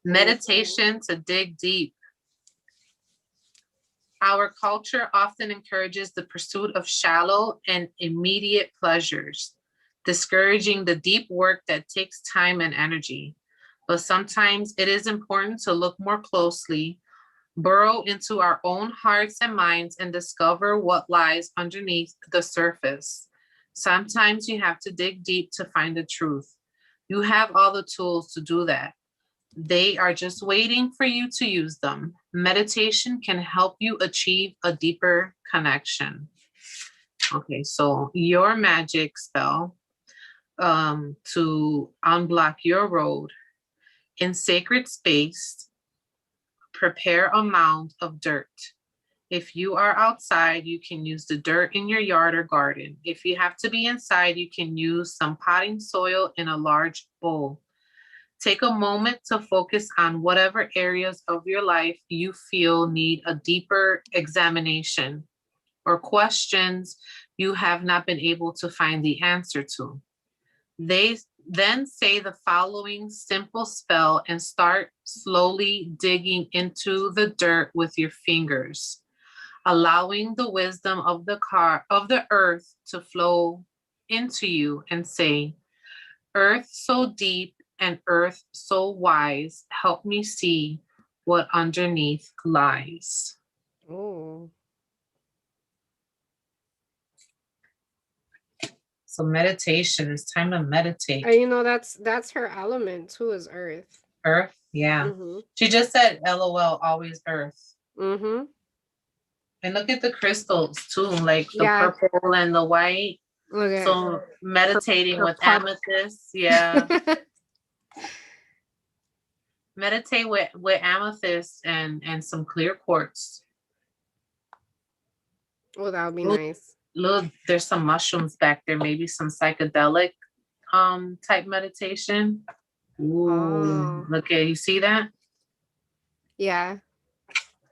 Meditation to dig deep. Our culture often encourages the pursuit of shallow and immediate pleasures, discouraging the deep work that takes time and energy. But sometimes it is important to look more closely, burrow into our own hearts and minds, and discover what lies underneath the surface. Sometimes you have to dig deep to find the truth. You have all the tools to do that. They are just waiting for you to use them. Meditation can help you achieve a deeper connection. Okay, so your magic spell to unblock your road. In sacred space, prepare a mound of dirt. If you are outside, you can use the dirt in your yard or garden. If you have to be inside, you can use some potting soil in a large bowl. Take a moment to focus on whatever areas of your life you feel need a deeper examination or questions you have not been able to find the answer to. They then say the following simple spell and start slowly digging into the dirt with your fingers, allowing the wisdom of the earth to flow into you, and say, "Earth so deep and earth so wise, help me see what underneath lies." Oh. So meditation, it's time to meditate. You know, that's her element too, is earth. Earth, yeah. Mm-hmm. She just said, LOL, always earth. Mm-hmm. And look at the crystals too, like the purple and the white. Okay. So meditating with amethyst, yeah. Meditate with amethyst and some clear quartz. Oh, that would be nice. Look, there's some mushrooms back there, maybe some psychedelic type meditation. Ooh, look at, you see that? Yeah.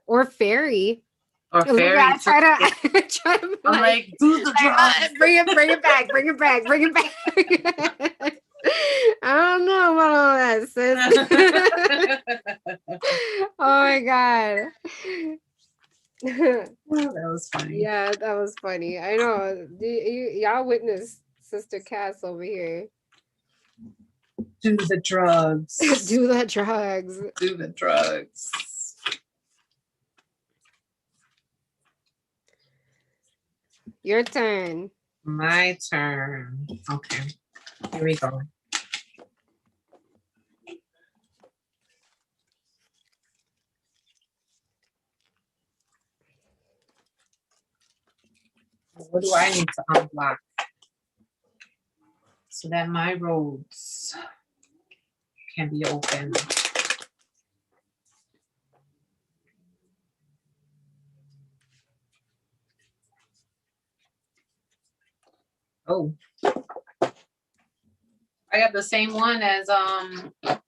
Or fairy. Or fairy. I try to I'm like, do the drugs. Bring it back. I don't know about all that, sis. Oh my God. That was funny. Yeah, that was funny. I know. Y'all witnessed Sister Cass over here. Do the drugs. Do the drugs. Do the drugs. Your turn. My turn. Okay. Here we go. What do I need to unblock so that my roads can be open? Oh, I got the same one as Mary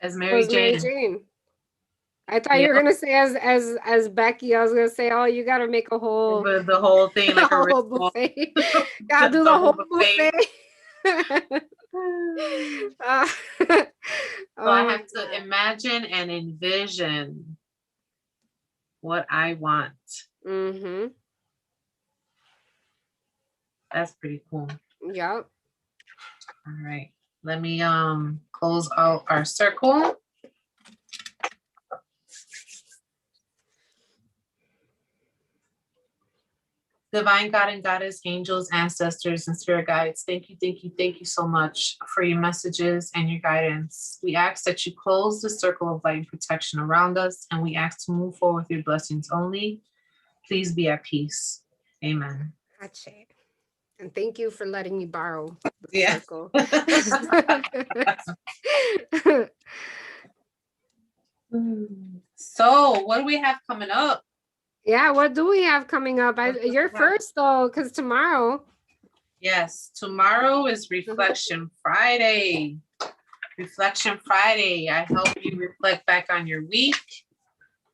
Was Mary Jane. Jane. I thought you were gonna say as Becky. I was gonna say, oh, you gotta make a whole The whole thing, like a whole ritual. buffet. Gotta do the whole buffet. buffet. So I have to imagine and envision what I want. Mm-hmm. That's pretty cool. Yep. All right. Let me close out our circle. Divine God and Goddess, angels, ancestors, and spirit guides, thank you so much for your messages and your guidance. We ask that you close the circle of light and protection around us, and we ask to move forward with your blessings only. Please be at peace. Amen. Gotcha. And thank you for letting me borrow the Yeah. circle. So, what do we have coming up? Yeah, what do we have coming up? You're first though, because tomorrow. Yes, tomorrow is Reflection Friday. Reflection Friday. I help you reflect back on your week.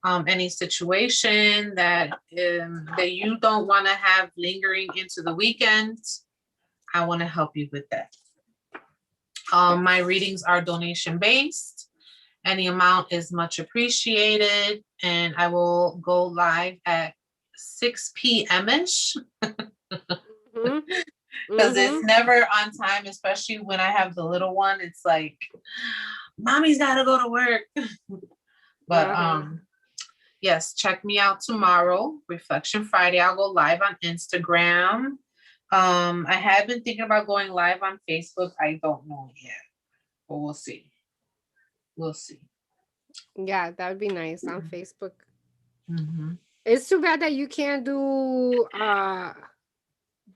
Any situation that you don't want to have lingering into the weekend. I want to help you with that. My readings are donation based. Any amount is much appreciated, and I will go live at 6 p.m.ish. Because it's never on time, especially when I have the little one. It's like, mommy's got to go to work. But yes, check me out tomorrow, Reflection Friday. I'll go live on Instagram. I have been thinking about going live on Facebook. I don't know yet, but we'll see. We'll see. Yeah, that would be nice on Facebook. Mm-hmm. It's too bad that you can't do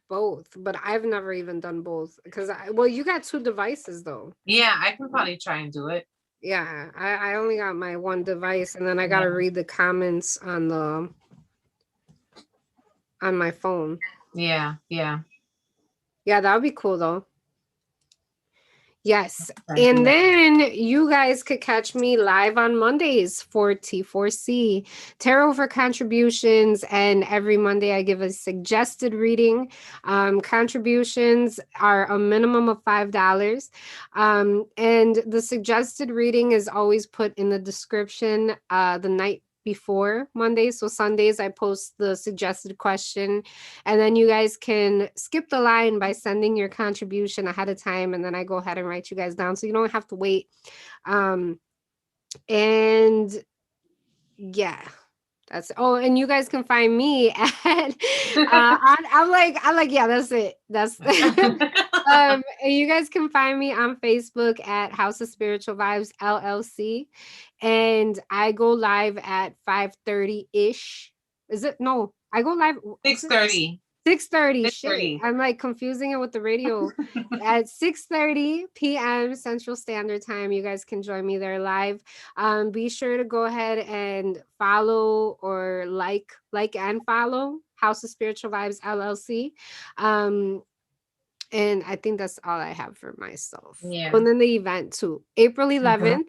both, but I've never even done both because you got 2 devices though. Yeah, I can probably try and do it. Yeah, I only got my 1 device, and then I gotta read the comments on my phone. Yeah. Yeah, that would be cool though. Yes. And then you guys could catch me live on Mondays for T4C, Tarot for Contributions. And every Monday I give a suggested reading. Contributions are a minimum of $5. And the suggested reading is always put in the description the night before Monday. So Sundays I post the suggested question, and then you guys can skip the line by sending your contribution ahead of time, and then I go ahead and write you guys down so you don't have to wait. And yeah, that's and you guys can find me at I'm like yeah, that's it. That's and you guys can find me on Facebook at House of Spiritual Vibes LLC, and I go live at 5:30-ish. Is it? No, I go live 6:30. 6:30. Shit, I'm like confusing it with the radio. At 6:30 p.m. Central Standard Time, you guys can join me there live. Be sure to go ahead and follow or like and follow House of Spiritual Vibes LLC. And I think that's all I have for myself. Yeah. And then the event too, April 11th.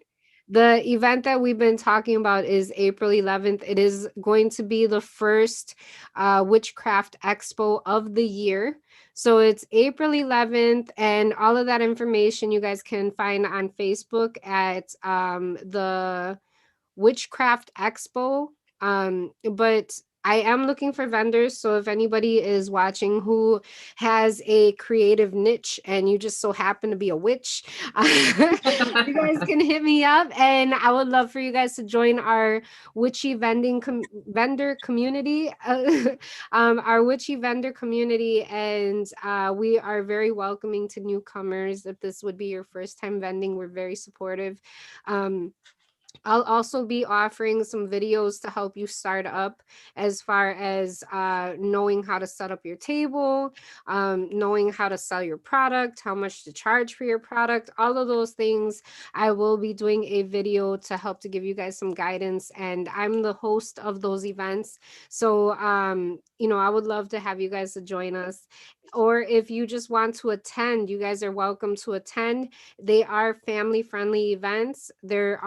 The event that we've been talking about is April 11th. It is going to be the first Witchcraft Expo of the year. So it's April 11th, and all of that information you guys can find on Facebook at the Witchcraft Expo. But I am looking for vendors. So if anybody is watching who has a creative niche and you just so happen to be a witch, you guys can hit me up, and I would love for you guys to join our witchy vendor community, our witchy vendor community. And we are very welcoming to newcomers. If this would be your first time vending, we're very supportive. Um, I'll also be offering some videos to help you start up, as far as knowing how to set up your table, knowing how to sell your product, how much to charge for your product, all of those things. I will be doing a video to help to give you guys some guidance, and I'm the host of those events. So, I would love to have you guys to join us. Or if you just want to attend, you guys are welcome to attend. They are family friendly events. There's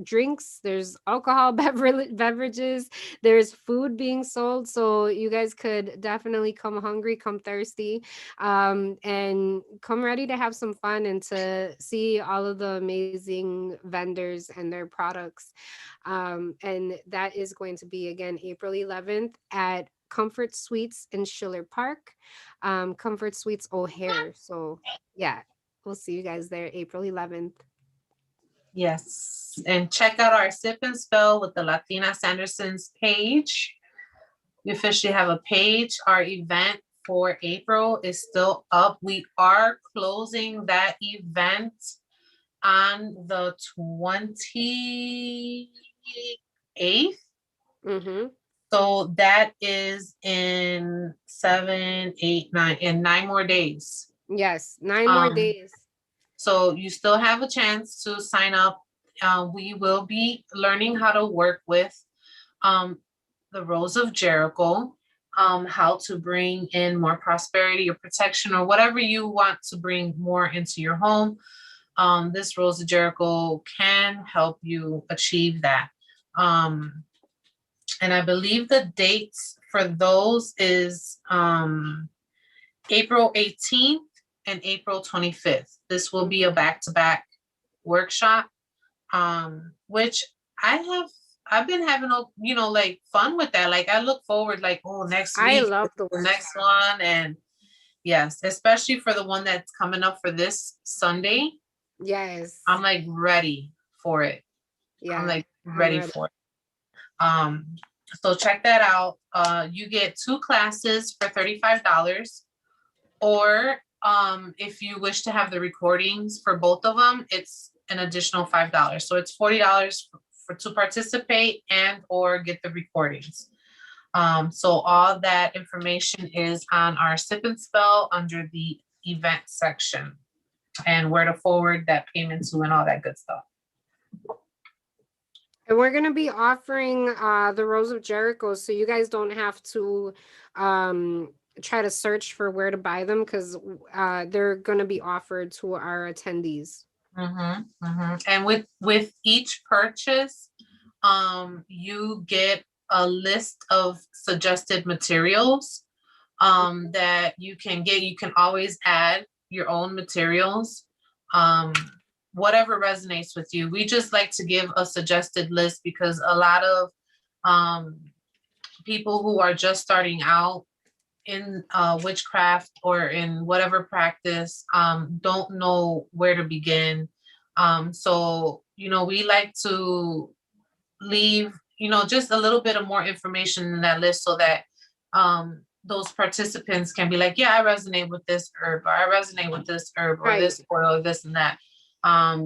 drinks, there's alcohol beverages, there's food being sold. So you guys could definitely come hungry, come thirsty, and come ready to have some fun and to see all of the amazing vendors and their products. And that is going to be again April 11th at Comfort Suites in Schiller Park, Comfort Suites O'Hare. So yeah, we'll see you guys there April 11th. Yes, and check out our Sip and Spell with the Latina Sandersons page. We officially have a page. Our event for April is still up. We are closing that event on the 28th. Mm-hmm. So that is in 7, 8, 9, and 9 more days. Yes, 9 more days. So you still have a chance to sign up. We will be learning how to work with the Rose of Jericho, how to bring in more prosperity or protection or whatever you want to bring more into your home. This Rose of Jericho can help you achieve that. And I believe the dates for those is April 18th and April 25th. This will be a back-to-back workshop, which I've been having like fun with that. Like I look forward like, oh, next week, I love the next one. And yes, especially for the one that's coming up for this Sunday. Yes. I'm like ready for it. Yeah. I'm like ready for it. So check that out. You get 2 classes for $35. Or if you wish to have the recordings for both of them, it's an additional $5. So it's $40 to participate and or get the recordings. So all that information is on our Sip and Spell under the event section, and where to forward that payment to and all that good stuff. And we're going to be offering the Rose of Jericho, so you guys don't have to try to search for where to buy them, because they're going to be offered to our attendees. And with each purchase, you get a list of suggested materials that you can get. You can always add your own materials, whatever resonates with you. We just like to give a suggested list because a lot of people who are just starting out in witchcraft or in whatever practice don't know where to begin. So we like to leave just a little bit of more information in that list, so that those participants can be like, yeah, I resonate with this herb, or I resonate with this herb, or this oil, or this and that.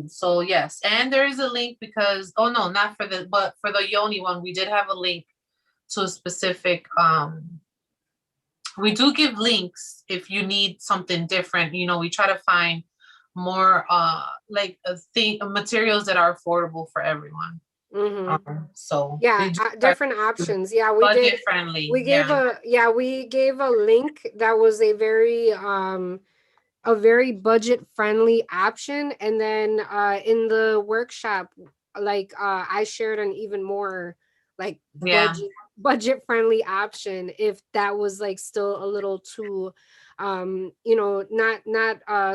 So yes, and there is a link because not for but for the Yoni one, we did have a link to a specific we do give links if you need something different. We try to find more materials that are affordable for everyone. So yeah, different options. Yeah, we budget did friendly. We gave a link that was a very budget friendly option, and then in the workshop, I shared an even more budget friendly option, if that was still a little too not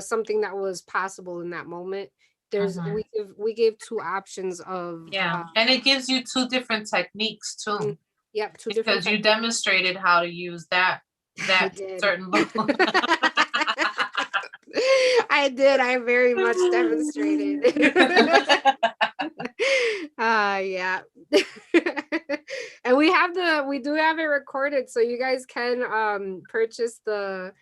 something that was possible in that moment. We gave 2 options of and it gives you 2 different techniques too. Yep, 2 different Because you types. demonstrated how to use that I did. certain book. I did. I very much demonstrated. Yeah. And we do have it recorded, so you guys can purchase the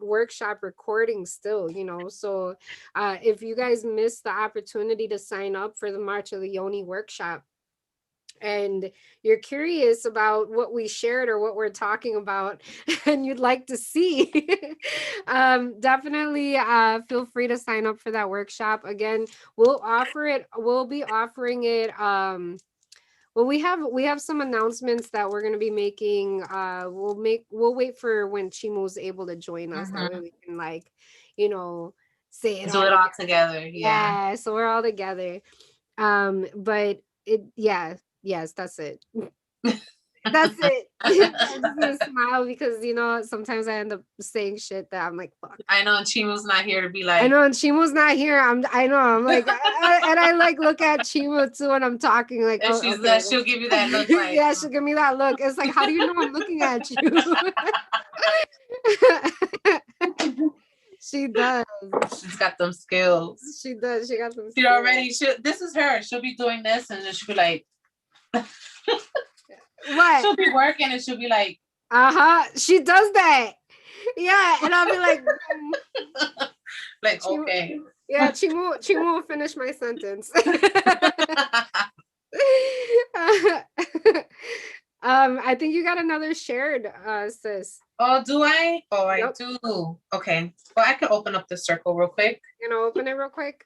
workshop recording still, you know. So if you guys missed the opportunity to sign up for the March of the Yoni workshop, and you're curious about what we shared or what we're talking about and you'd like to see, definitely feel free to sign up for that workshop. Again, we'll be offering it well, we have some announcements that we're going to be making. We'll wait for when Chimo's able to join us. That way we can, like, you know, say it Do it all together. Yeah, so we're all together. But yes, that's it. That's it. I'm just gonna smile because, you know, sometimes I end up saying shit that I'm like, fuck. I know, and Chimo's not here to be like. I know, and Chimo's not here. I know. I'm like, I like look at Chimo too when I'm talking. Like, and oh, okay. She'll give you that look. Like, yeah, she'll give me that look. It's like, how do you know I'm looking at you? She does. She's got them skills. She does. She got them. She already. This is her. She'll be doing this, and then she'll be like, "What?" She'll be working, and she'll be like, She does that. Yeah, and I'll be like, like, okay. Yeah, Chimo will finish my sentence. I think you got another shared, sis. Oh, do I? Oh, I do. Okay. Well, I can open up the circle real quick. You know, open it real quick.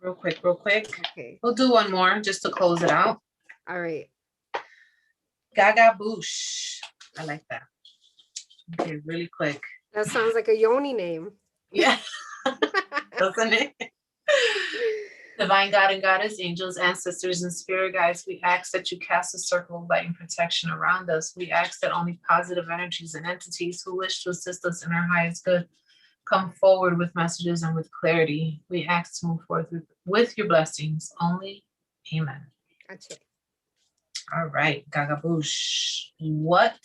Real quick. Okay. We'll do one more just to close it out. All right. Gaga Boosh. I like that. Okay, really quick. That sounds like a Yoni name. Yeah. Doesn't it? Divine God and Goddess, angels, ancestors, and spirit guides, we ask that you cast a circle of light and protection around us. We ask that only positive energies and entities who wish to assist us in our highest good come forward with messages and with clarity. We ask to move forth with your blessings only. Amen. Gotcha. All right, Gagaboosh. What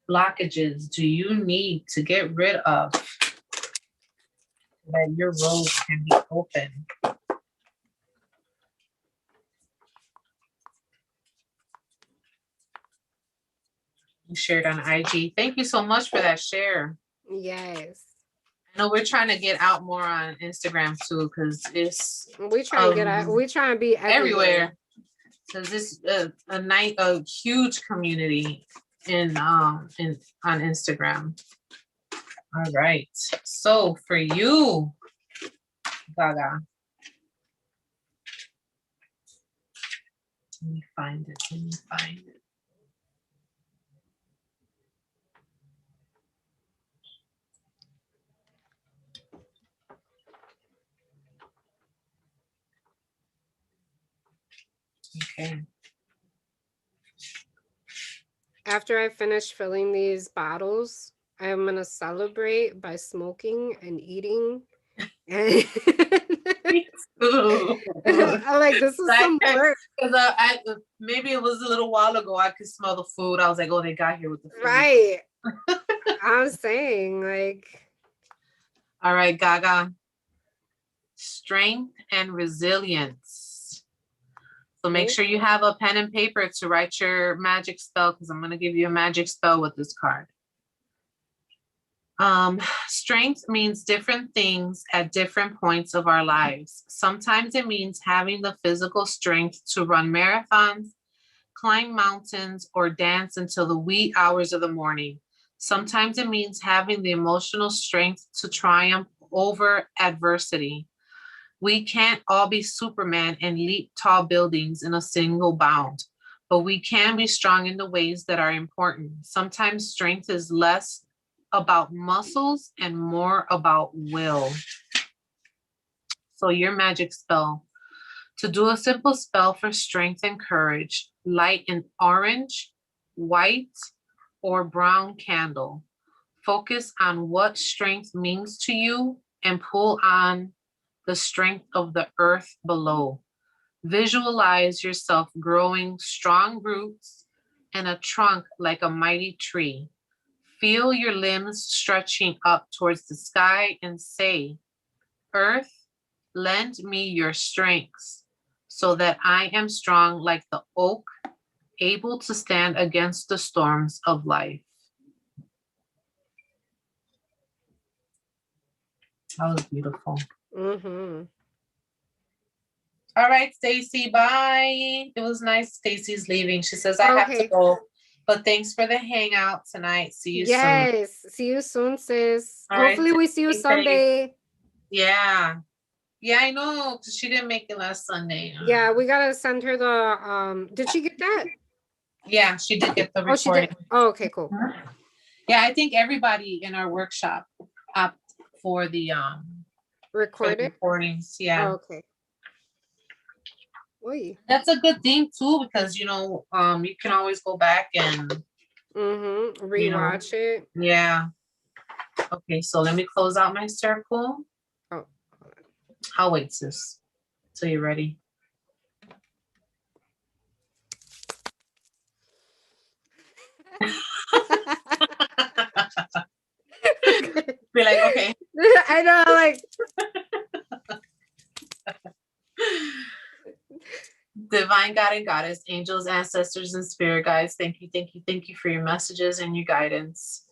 blockages do you need to get rid of that your road can be open? You shared on IG. Thank you so much for that share. Yes. I know we're trying to get out more on Instagram too, because it's we trying to get out. We trying to be everywhere. Because it's a huge community on Instagram. All right. So for you, Gaga. Let me find it. Okay. After I finish filling these bottles, I'm gonna celebrate by smoking and eating. I'm like, this is some work. Because maybe it was a little while ago, I could smell the food. I was like, oh, they got here with the food. Right. I'm saying, like. All right, Gaga. Strength and resilience. So make sure you have a pen and paper to write your magic spell, because I'm going to give you a magic spell with this card. Strength means different things at different points of our lives. Sometimes it means having the physical strength to run marathons, climb mountains, or dance until the wee hours of the morning. Sometimes it means having the emotional strength to triumph over adversity. We can't all be Superman and leap tall buildings in a single bound, but we can be strong in the ways that are important. Sometimes strength is less about muscles and more about will. So your magic spell. To do a simple spell for strength and courage, light an orange, white, or brown candle. Focus on what strength means to you and pull on the strength of the earth below. Visualize yourself growing strong roots and a trunk like a mighty tree. Feel your limbs stretching up towards the sky and say, Earth, lend me your strengths so that I am strong like the oak, able to stand against the storms of life. That was beautiful. Mm-hmm. All right, Stacy, bye. It was nice. Stacy's leaving. She says, I have to Okay. go. But thanks for the hangout tonight. See you soon. Yes. See you soon, sis. All right, Hopefully we see you stay safe. Sunday. Yeah. Yeah, I know. 'Cause she didn't make it last Sunday. Yeah, we gotta send her the did she get that? Yeah, she did get the Oh, she recording. did. Oh, okay, cool. Yeah, I think everybody in our workshop opt for the Recorded? recordings. Yeah. Oh, okay. Oy. That's a good thing too, because you can always go back and Mm-hmm. Rewatch it. yeah. Okay, so let me close out my circle. Oh. I'll wait, sis, till you're ready. Be like, okay. I know, like Divine God and Goddess, angels, ancestors, and spirit guides, thank you for your messages and your guidance.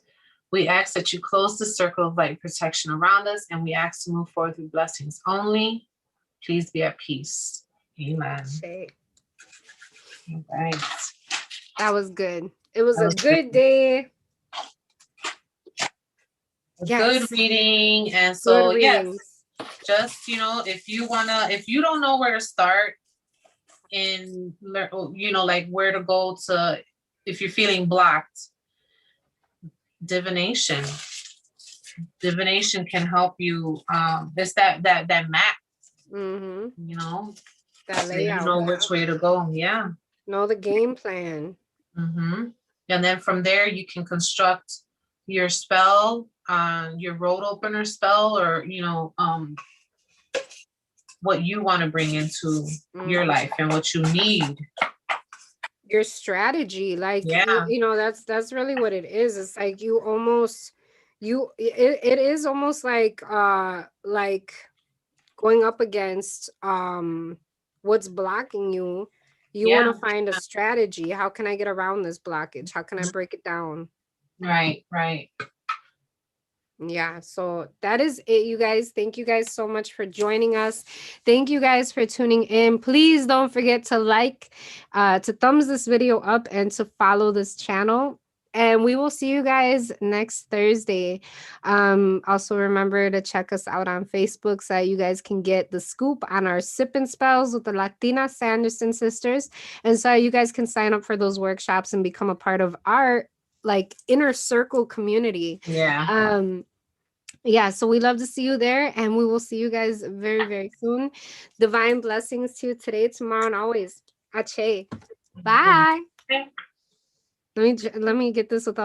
We ask that you close the circle of light protection around us, and we ask to move forward with blessings only. Please be at peace. Amen. shit. All right. That was good. It was a good day. Good Yes. reading. And so Good yes, readings. just if you don't know where to start and learn, like where to go to, if you're feeling blocked, divination can help you. It's that map, Mm-hmm. That so you layout. know which way to go. Yeah. Know the game plan. Mm-hmm. And then from there you can construct your spell, your road opener spell, or what you want to bring into your life and what you need. Your strategy, like Yeah. that's really what it is. It's like you almost it is almost like going up against what's blocking you. You want to find a strategy. How can I get around this blockage? How can I break it down? Right. Yeah, so that is it, you guys. Thank you guys so much for joining us. Thank you guys for tuning in. Please don't forget to to thumbs this video up, and to follow this channel. And we will see you guys next Thursday. Also remember to check us out on Facebook so that you guys can get the scoop on our sip and spells with the Latina Sanderson sisters. And so you guys can sign up for those workshops and become a part of our inner circle community. Yeah, so we love to see you there, and we will see you guys very, very soon. Divine blessings to you today, tomorrow, and always. Ache. Bye. Let me get this without